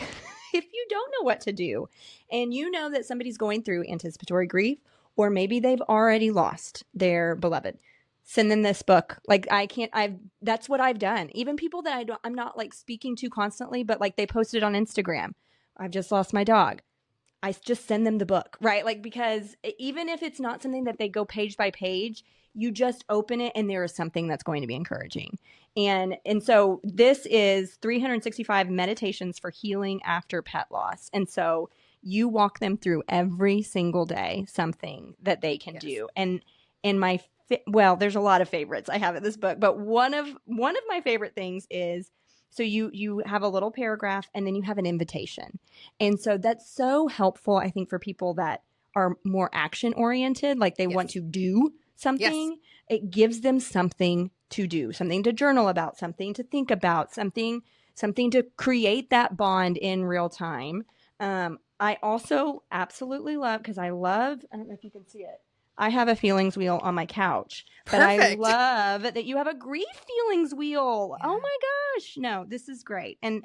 if you don't know what to do, and you know that somebody's going through anticipatory grief, or maybe they've already lost their beloved, send them this book. Like, that's what I've done. Even people that I'm not like speaking to constantly, but like they posted on Instagram, I've just lost my dog. I just send them the book, right? Like, because even if it's not something that they go page by page, you just open it and there is something that's going to be encouraging. And so this is 365 meditations for healing after pet loss. And so you walk them through every single day, something that they can do. And there's a lot of favorites I have in this book, but one of my favorite things is, so you have a little paragraph and then you have an invitation. And so that's so helpful, I think, for people that are more action oriented, like they want to do something. It gives them something to do, something to journal about, something to think about, something something to create that bond in real time. I also absolutely love, because I love, I don't know if you can see it. I have a feelings wheel on my couch, but I Perfect. love that you have a grief feelings wheel. Yeah. Oh my gosh. No, this is great. And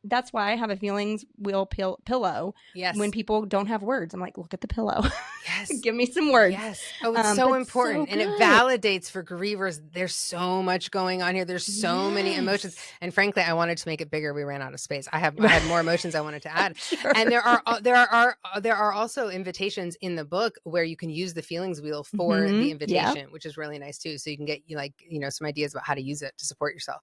that's why I have a feelings wheel pillow when Yes. people don't have words. I'm like, look at the pillow. Yes. Give me some words. Yes. Oh, it's so But so important. And it good. validates for grievers. There's so much going on here. There's so many emotions. Yes. And frankly, I wanted to make it bigger. We ran out of space. I had more emotions I wanted to add. Sure. And there are also invitations in the book where you can use the feelings wheel for the Yeah. invitation, which is really nice too. So you can get some ideas about how to use it to support yourself.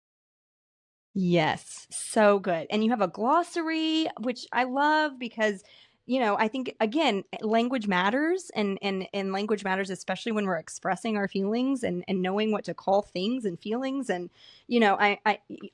Yes, so good. And you have a glossary, which I love because, I think again, language matters and language matters, especially when we're expressing our feelings and knowing what to call things and feelings. And, I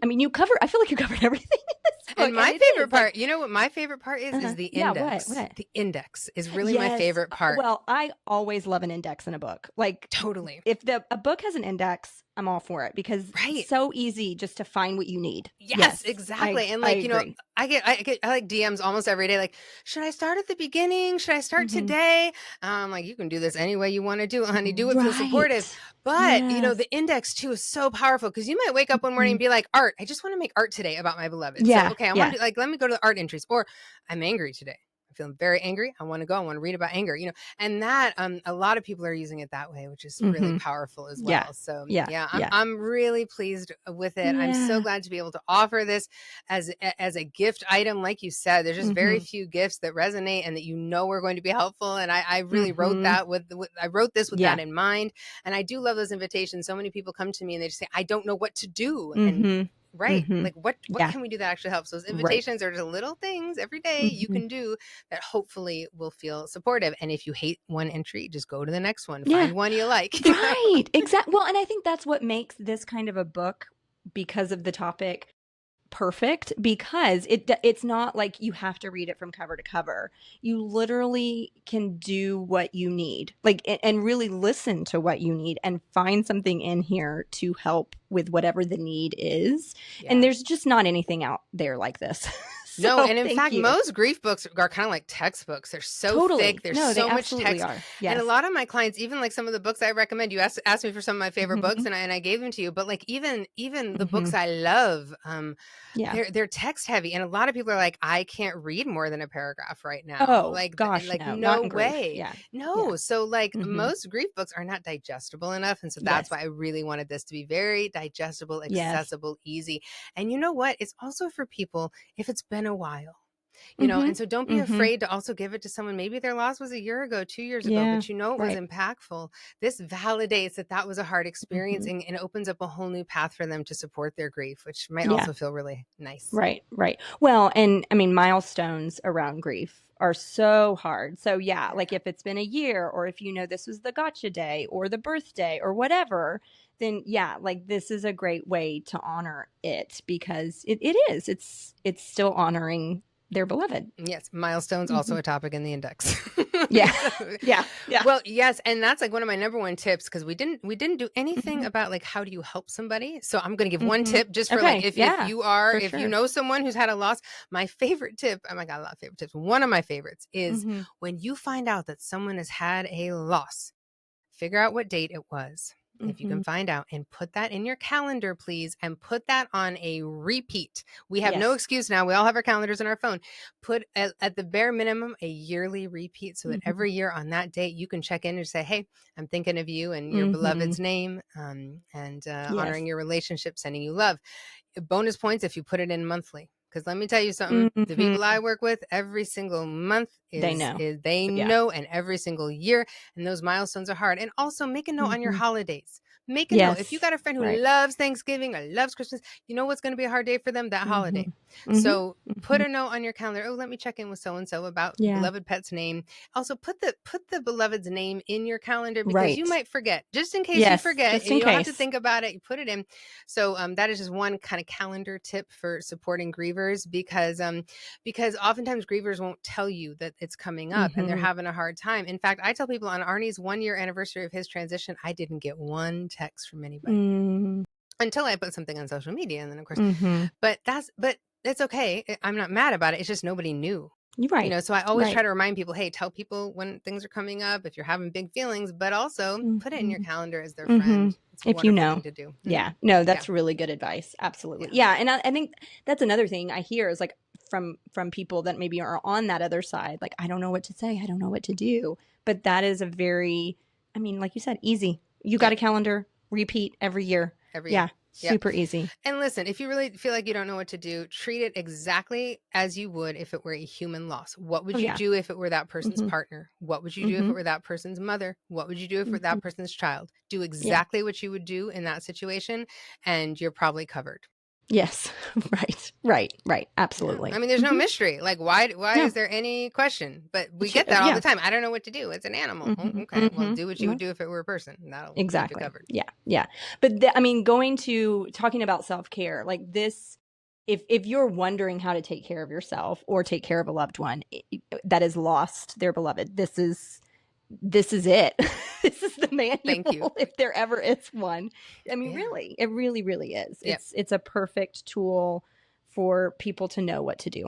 mean, I feel like you covered everything in this book. And my it favorite is like, part, you know what my favorite part is the yeah, what? index. The index is really my Yes. favorite part. Well, I always love an index in a book. Like, Totally. if a book has an index, I'm all for it because Right. it's so easy just to find what you need. Yes, exactly. And I like, agree. I like DMs almost every day. Like, should I start at the beginning? Should I start today? Like, you can do this any way you want to do it, honey. Do it, feel supportive. Right. But, Yes. the index too is so powerful because you might wake up one morning and be like, art, I just want to make art today about my beloved. So, Yeah. okay, I want to let me go to the art entries, or I'm angry today. I'm feeling very angry. I want to go. I want to read about anger, and that a lot of people are using it that way, which is really powerful as Yeah. well. So Yeah. yeah, Yeah. I'm really pleased with it. I'm so Yeah. glad to be able to offer this as a gift item. Like you said, there's just very few gifts that resonate and that are going to be helpful. And I really wrote that I wrote this with that in mind. And I do love those invitations. So many people come to me and they just say, I don't know what to do. And right. Like what Yeah. can we do that actually helps? Those Right. invitations are just little things every day you can do that hopefully will feel supportive. And if you hate one entry, just go to the next one. Yeah. Find one you like. Right. Exactly. Well, and I think that's what makes this kind of a book, because of the topic, perfect, because it's not like you have to read it from cover to cover. You literally can do what you need, like, and really listen to what you need and find something in here to help with whatever the need is. Yeah. And there's just not anything out there like this. No, and in thank fact, you. most grief books are kind of like textbooks. They're so thick. There's No, so they much absolutely text. are. Yes. And a lot of my clients, even like some of the books I recommend, you asked me for some of my favorite books, and I gave them to you. But like even the books I love, Yeah. they're text heavy, and a lot of people are like, I can't read more than a paragraph right now. Oh, Like gosh, like no, not no in grief. way. Yeah. No. Yeah. So like most grief books are not digestible enough, and so that's why I really wanted this to be very digestible, accessible, easy. And you know what? It's also for people if it's been a while. And so don't be afraid to also give it to someone. Maybe their loss was a year ago, 2 years ago, but it was impactful. This validates that was a hard experience and opens up a whole new path for them to support their grief, which might also feel really nice. Right. Well, and I mean, milestones around grief are so hard. So yeah, like if it's been a year, or if this was the gotcha day or the birthday or whatever, then yeah, like this is a great way to honor it, because it is. It's still honoring their beloved. Yes. Milestones, also a topic in the index. Yeah. Yeah. Well, yes. And that's like one of my number one tips, because we didn't do anything about like, how do you help somebody? So I'm going to give one tip just for like, if you know someone who's had a loss, my favorite tip, oh my God, a lot of favorite tips. One of my favorites is when you find out that someone has had a loss, figure out what date it was. If you can find out, and put that in your calendar, please, and put that on a repeat. We have no excuse now. We all have our calendars on our phone. Put at the bare minimum a yearly repeat, so that every year on that date you can check in and say, hey, I'm thinking of you and your beloved's name, and honoring your relationship, sending you love. Bonus points if you put it in monthly. Because let me tell you something, the people I work with every single month they know, and every single year, and those milestones are hard. And also make a note on your holidays. Make a note. If you got a friend who loves Thanksgiving or loves Christmas, you know what's going to be a hard day for them? That holiday. So put a note on your calendar. Oh, let me check in with so-and-so about beloved pet's name. Also put the beloved's name in your calendar, because you might forget. Just in case you forget, and you don't have to think about it, you put it in. So that is just one kind of calendar tip for supporting grievers, because oftentimes grievers won't tell you that it's coming up and they're having a hard time. In fact, I tell people on Arnie's 1-year anniversary of his transition, I didn't get one text from anybody. until I put something on social media. And then of course, Mm-hmm. but it's okay. I'm not mad about it. It's just nobody knew. You're right. So I always try Right. to remind people, hey, tell people when things are coming up, if you're having big feelings, but also put it in your Mm-hmm. calendar as their Mm-hmm. friend. It's a If you wonderful know. thing to do. Yeah. No, Yeah. that's really good advice. Absolutely. Yeah. Yeah. And I think that's another thing I hear is like from people that maybe are on that other side, like, I don't know what to say. I don't know what to do. But that is a very, I mean, like you said, easy. You got Yep. a calendar, repeat every year. Every Yeah. year. Yep. Super easy. And listen, if you really feel like you don't know what to do, treat it exactly as you would if it were a human loss. What would Oh, you yeah. do if it were that person's Mm-hmm. partner? What would you do if Mm-hmm. it were that person's mother? What would you do if it were Mm-hmm. that person's child? Do Yeah. exactly what you would do in that situation, and you're probably covered. Yes. Right. Right. Right. Yeah. Absolutely. I mean, there's no Mm-hmm. mystery. Like, why No. is there any question? But we get that all Yeah. the time. I don't know what to do. It's an animal. Oh, Mm-hmm. okay. Well, do what Mm-hmm. you No. would do if it were a person. That'll keep you Exactly. covered. Yeah. Yeah. But I mean, talking about self-care, like this, if you're wondering how to take care of yourself or take care of a loved one that has lost their beloved, this is it. This is the Thank you. manual if there ever is one. I mean, Yeah. really, it really, really is. Yep. It's a perfect tool for people to know what to do.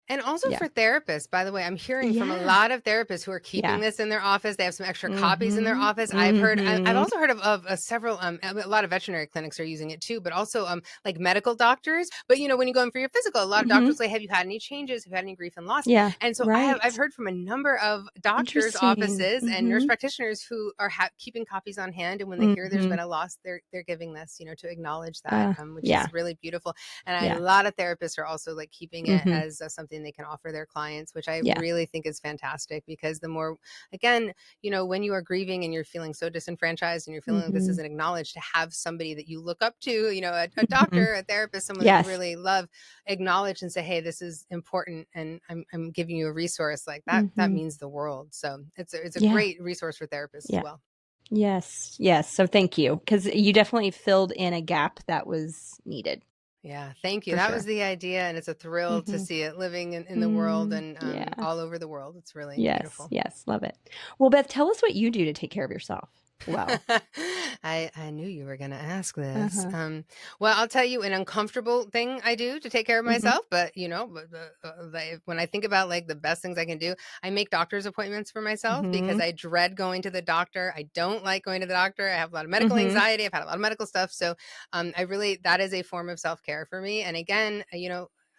And also Yeah. for therapists, by the way, I'm hearing from a Yeah. lot of therapists who are keeping Yeah. this in their office. They have some extra copies in their Mm-hmm. office. I've Mm-hmm. also heard of several, a lot of veterinary clinics are using it too, but also like medical doctors. But when you go in for your physical, a lot of Mm-hmm. doctors say, have you had any changes? Have you had any grief and loss? Yeah. And so I've Right. heard from a number of doctors' Interesting. offices and nurse Mm-hmm. practitioners who are keeping copies on hand. And when they hear there's Mm-hmm. been a loss, they're giving this, to acknowledge that, which Yeah. is really beautiful. And a Yeah. lot of therapists are also like keeping it Mm-hmm. as something they can offer their clients, which I Yeah. really think is fantastic, because the more, again, when you are grieving and you're feeling so disenfranchised and you're feeling like this Mm-hmm. isn't acknowledged, to have somebody that you look up to, a Mm-hmm. doctor, a therapist, someone that you Yes. really love, acknowledge and say, hey, this is important, and I'm giving you a resource like that. That Mm-hmm. means the world. So it's a Yeah. great resource for therapists as Yeah. well. Yes. Yes. So thank you, because you definitely filled in a gap that was needed. Yeah, thank you. For That was sure. the idea, and it's a thrill to Mm-hmm. see it living in the world and Yeah. all over the world. It's really Yes. beautiful. Yes. Love it. Well, Beth, tell us what you do to take care of yourself. Well. I knew you were going to ask this. Uh-huh. Well, I'll tell you an uncomfortable thing I do to take care of Mm-hmm. myself. But when I think about like the best things I can do, I make doctor's appointments for myself because Mm-hmm. I dread going to the doctor. I don't like going to the doctor. I have a lot of medical Mm-hmm. anxiety. I've had a lot of medical stuff. So that is a form of self-care for me. And again,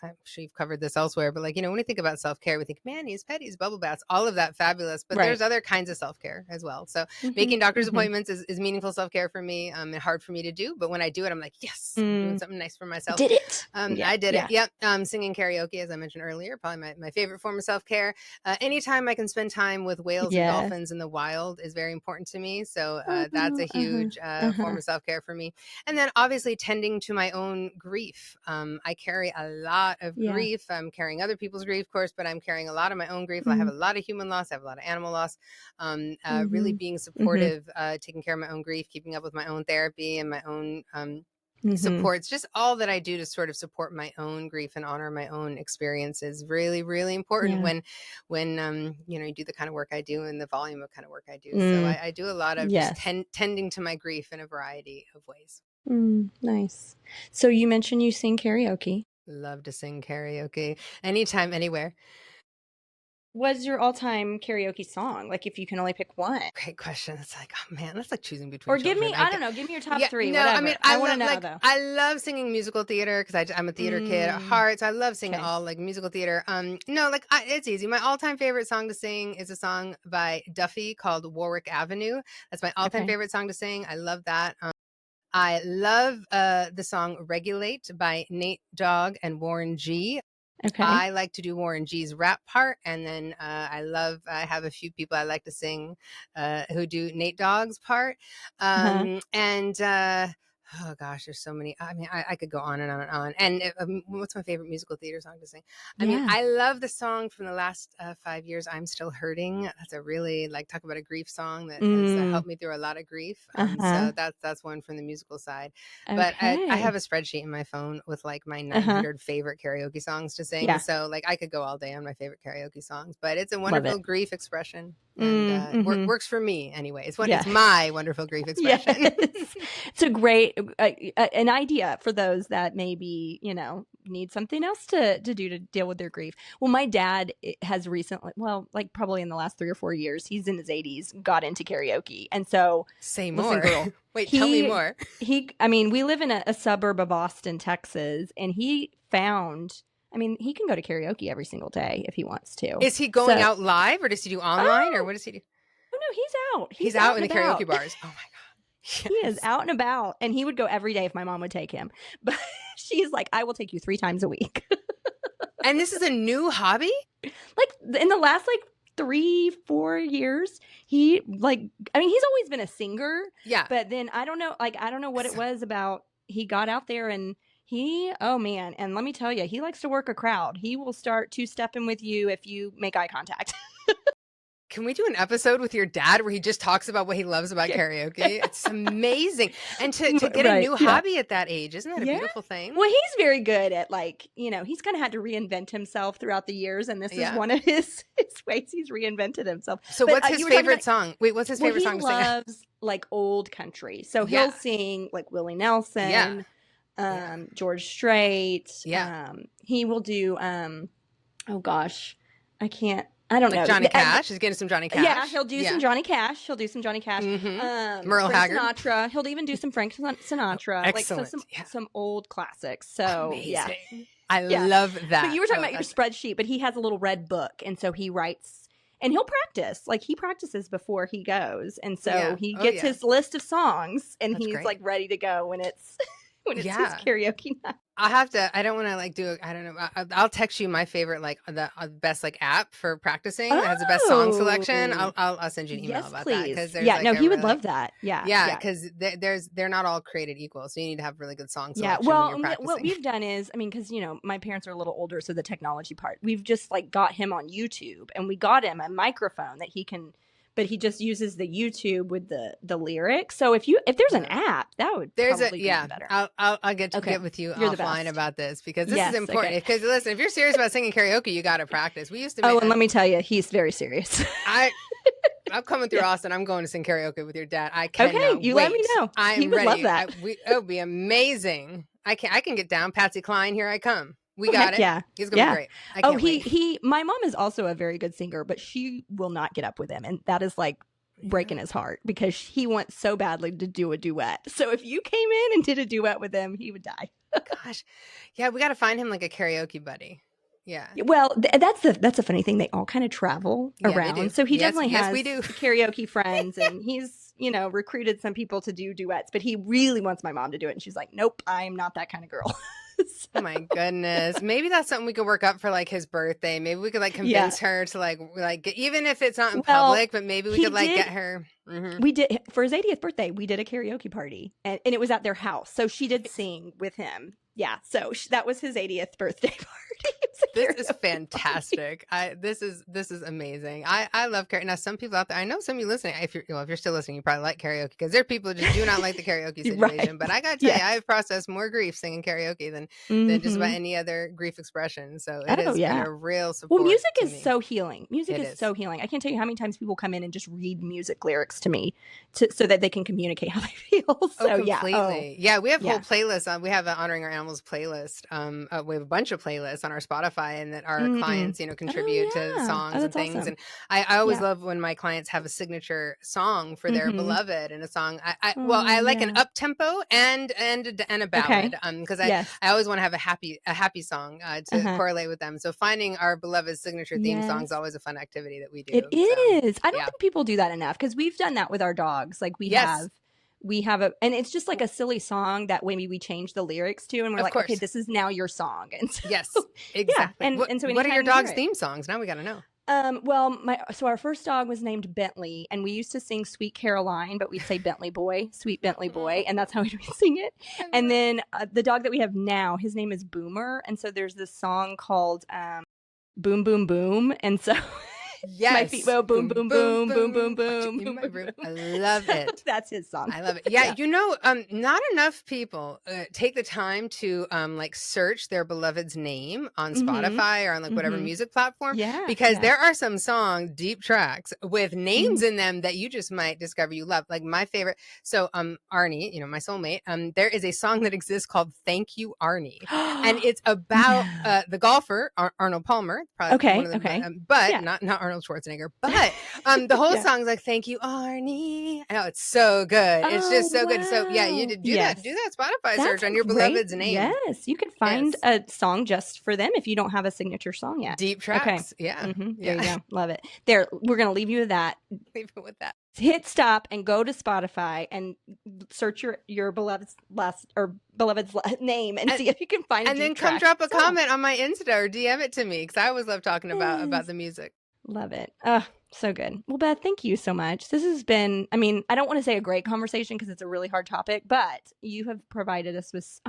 I'm sure you've covered this elsewhere, but when we think about self-care, we think manis, petties, bubble baths, all of that fabulous, but Right. there's other kinds of self-care as well. So Mm-hmm. making doctor's Mm-hmm. appointments is meaningful self-care for me, and hard for me to do. But when I do it, I'm like, yes, I'm doing something nice for myself. Did it. Yeah. I did Yeah. it. Yep. Singing karaoke, as I mentioned earlier, probably my favorite form of self-care. Anytime I can spend time with whales and Yes. dolphins in the wild is very important to me. So that's a Uh-huh. huge form of self-care for me. And then obviously tending to my own grief. I carry a lot of Yeah. grief. I'm carrying other people's grief, of course, but I'm carrying a lot of my own grief. I have a Mm-hmm. lot of human loss. I have a lot of animal loss. Really Mm-hmm. being Mm-hmm. supportive, taking care of my own grief, keeping up with my own therapy and my own Mm-hmm. supports, just all that I do to sort of support my own grief and honor my own experiences. Really, really important Yeah. when you do the kind of work I do and the volume of kind of work I do. So I do a lot of just Yes. tending to my grief in a variety of ways. Nice. So you mentioned you sing karaoke. Love to sing karaoke anytime, anywhere. What's your all-time karaoke song? Like, if you can only pick one. Great question. It's like, oh man, that's like choosing between Or give children. me, I don't know, give me your top three, No, whatever. I mean, I want to know, though. I love singing musical theater because I'm a theater kid at heart. So I love singing Okay. all like musical theater. No, like it's easy. My all-time favorite song to sing is a song by Duffy called Warwick Avenue. That's my all-time Okay. favorite song to sing. I love that. I love the song Regulate by Nate Dogg and Warren G. Okay. I like to do Warren G's rap part, and then I have a few people I like to sing who do Nate Dogg's part. Uh-huh. And oh gosh, there's so many. I mean, I could go on and on and on. And what's my favorite musical theater song to sing? I mean, Yeah. I love the song from the last 5 years, I'm Still Hurting. That's a really, like, talk about a grief song that has helped me through a lot of grief. Uh-huh. So that's one from the musical side. Okay. But I have a spreadsheet in my phone with like my 900 favorite karaoke songs to sing. Yeah. So like I could go all day on my favorite karaoke songs, but it's a Love wonderful it. grief expression. and Mm-hmm. works for me anyway. It's Yes. my wonderful grief expression. Yes. It's a great an idea for those that maybe, need something else to do to deal with their grief. Well, my dad has recently, well, like probably in the last 3 or 4 years, he's in his 80s, got into karaoke. And so, Say listen, more. girl, Wait, tell me more. We live in a suburb of Austin, Texas, and he can go to karaoke every single day if he wants to. Is he going out live, or does he do online, or what does he do? Oh no, he's out. He's out in the karaoke bars. Oh my God. Yes. He is out and about, and he would go every day if my mom would take him. But she's like, I will take you 3 times a week. And this is a new hobby? Like in the last 3-4 years, he's always been a singer. Yeah. But then I don't know what it was about. He got out there and and let me tell you, he likes to work a crowd. He will start 2-stepping with you if you make eye contact. Can we do an episode with your dad where he just talks about what he loves about karaoke? It's amazing. And to get a new hobby at that age, isn't that a beautiful thing? Well, he's very good at he's kind of had to reinvent himself throughout the years. And this is one of his ways he's reinvented himself. So what's his favorite song? Wait, what's his favorite song to sing? He loves old country. So he'll sing Willie Nelson, George Strait. Yeah. He will do, I don't know. Johnny Cash. He's getting some Johnny Cash. Yeah, he'll do some Johnny Cash. Mm-hmm. Merle Haggard. Sinatra. He'll even do some Frank Sinatra. Excellent. Some old classics. So, amazing. I love that. But you were talking about your spreadsheet, but he has a little red book. And so he writes, and he'll practice. He practices before he goes. And so he gets his list of songs, and he's great. Ready to go when it's his karaoke night. I don't want to I don't know. I'll text you my favorite, the best app for practicing that has the best song selection. I'll send you an email about please. that. Because he would love that. Yeah. Because they're not all created equal. So you need to have really good song selection. Yeah. Well, what we've done is, because, my parents are a little older. So the technology part, we've just got him on YouTube, and we got him a microphone that he can, but he just uses the YouTube with the lyrics. So if there's an app, that would probably be better. I'll get with you offline about this, because this is important. Because listen, if you're serious about singing karaoke, you got to practice. We used to. And let me tell you, he's very serious. I'm coming through Austin. I'm going to sing karaoke with your dad. I cannot wait. Let me know. I'm would ready. Love that. It would be amazing. I can get down. Patsy Cline, here I come. We got it. Yeah. He's going to be great. I can't wait. My mom is also a very good singer, but she will not get up with him. And that is breaking his heart, because he wants so badly to do a duet. So if you came in and did a duet with him, he would die. Gosh. Yeah. We got to find him a karaoke buddy. Yeah. Well, that's a funny thing. They all kind of travel around. So he definitely has karaoke friends, and he's, recruited some people to do duets, but he really wants my mom to do it. And she's like, nope, I'm not that kind of girl. So. Oh my goodness. Maybe that's something we could work up for his birthday. Maybe we could convince her to even if it's not in public, but maybe we could get her. Mm-hmm. We did for his 80th birthday. We did a karaoke party, and it was at their house. So she did sing with him. Yeah. So that was his 80th birthday party. This is fantastic. This is amazing. I love karaoke. Now, some people out there, I know some of you listening, if you're still listening, you probably like karaoke, because there are people who just do not like the karaoke situation. Right. But I got to tell you, I've processed more grief singing karaoke than just about any other grief expression. So it has been a real support. Well, music is so healing. Music is so healing. I can't tell you how many times people come in and just read music lyrics to me so that they can communicate how they feel. So completely. Yeah, we have whole playlists. We have an Honoring Our Animals playlist. We have a bunch of playlists on our Spotify, and that our clients, contribute to songs and things. Awesome. And I always love when my clients have a signature song for their beloved, and a song. I like an up tempo and a ballad, because I always want to have a happy song to correlate with them. So finding our beloved signature theme song is always a fun activity that we do. It is. I don't think people do that enough, because we've done that with our dogs. We have and it's just a silly song that maybe we change the lyrics to, and we're okay, this is now your song. And so, yes, exactly. And so what are your dog's theme songs? Now we got to know. So our first dog was named Bentley, and we used to sing Sweet Caroline, but we'd say Bentley Boy, Sweet Bentley Boy, and that's how we'd sing it. And then the dog that we have now, his name is Boomer, and so there's this song called Boom Boom Boom, and so My feet go boom, boom, boom, boom, boom, boom, in boom, my boom, room. boom. I love it. That's his song. I love it. Yeah, not enough people take the time to like search their beloved's name on Spotify or on like whatever music platform, because there are some deep tracks with names in them that you just might discover you love. Like my favorite. So Arnie, my soulmate, there is a song that exists called "Thank You, Arnie," and it's about the golfer Arnold Palmer, probably one of the, but not Arnold Schwarzenegger. But the whole song's like "Thank You, Arnie." I know, it's so good. It's just so good. So yeah, you did do that Spotify search on your beloved's name. Yes, you could find a song just for them if you don't have a signature song yet. Deep tracks. Yeah. There you go. Love it. There, we're gonna leave you with that. Leave it with that. Hit stop and go to Spotify and search your beloved's name and see if you can find. And then come drop a comment on my Insta or DM it to me, because I always love talking about the music. Love it. So good. Well, Beth, thank you so much. This has been, I don't want to say a great conversation because it's a really hard topic, but you have provided us with,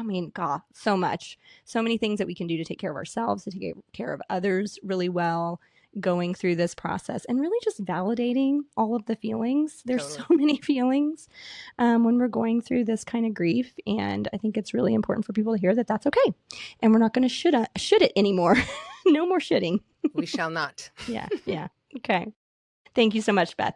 so much. So many things that we can do to take care of ourselves, to take care of others really well, going through this process and really just validating all of the feelings. There's so many feelings when we're going through this kind of grief. And I think it's really important for people to hear that that's okay. And we're not going to should it anymore. No more shitting. We shall not. Yeah. Okay. Thank you so much, Beth.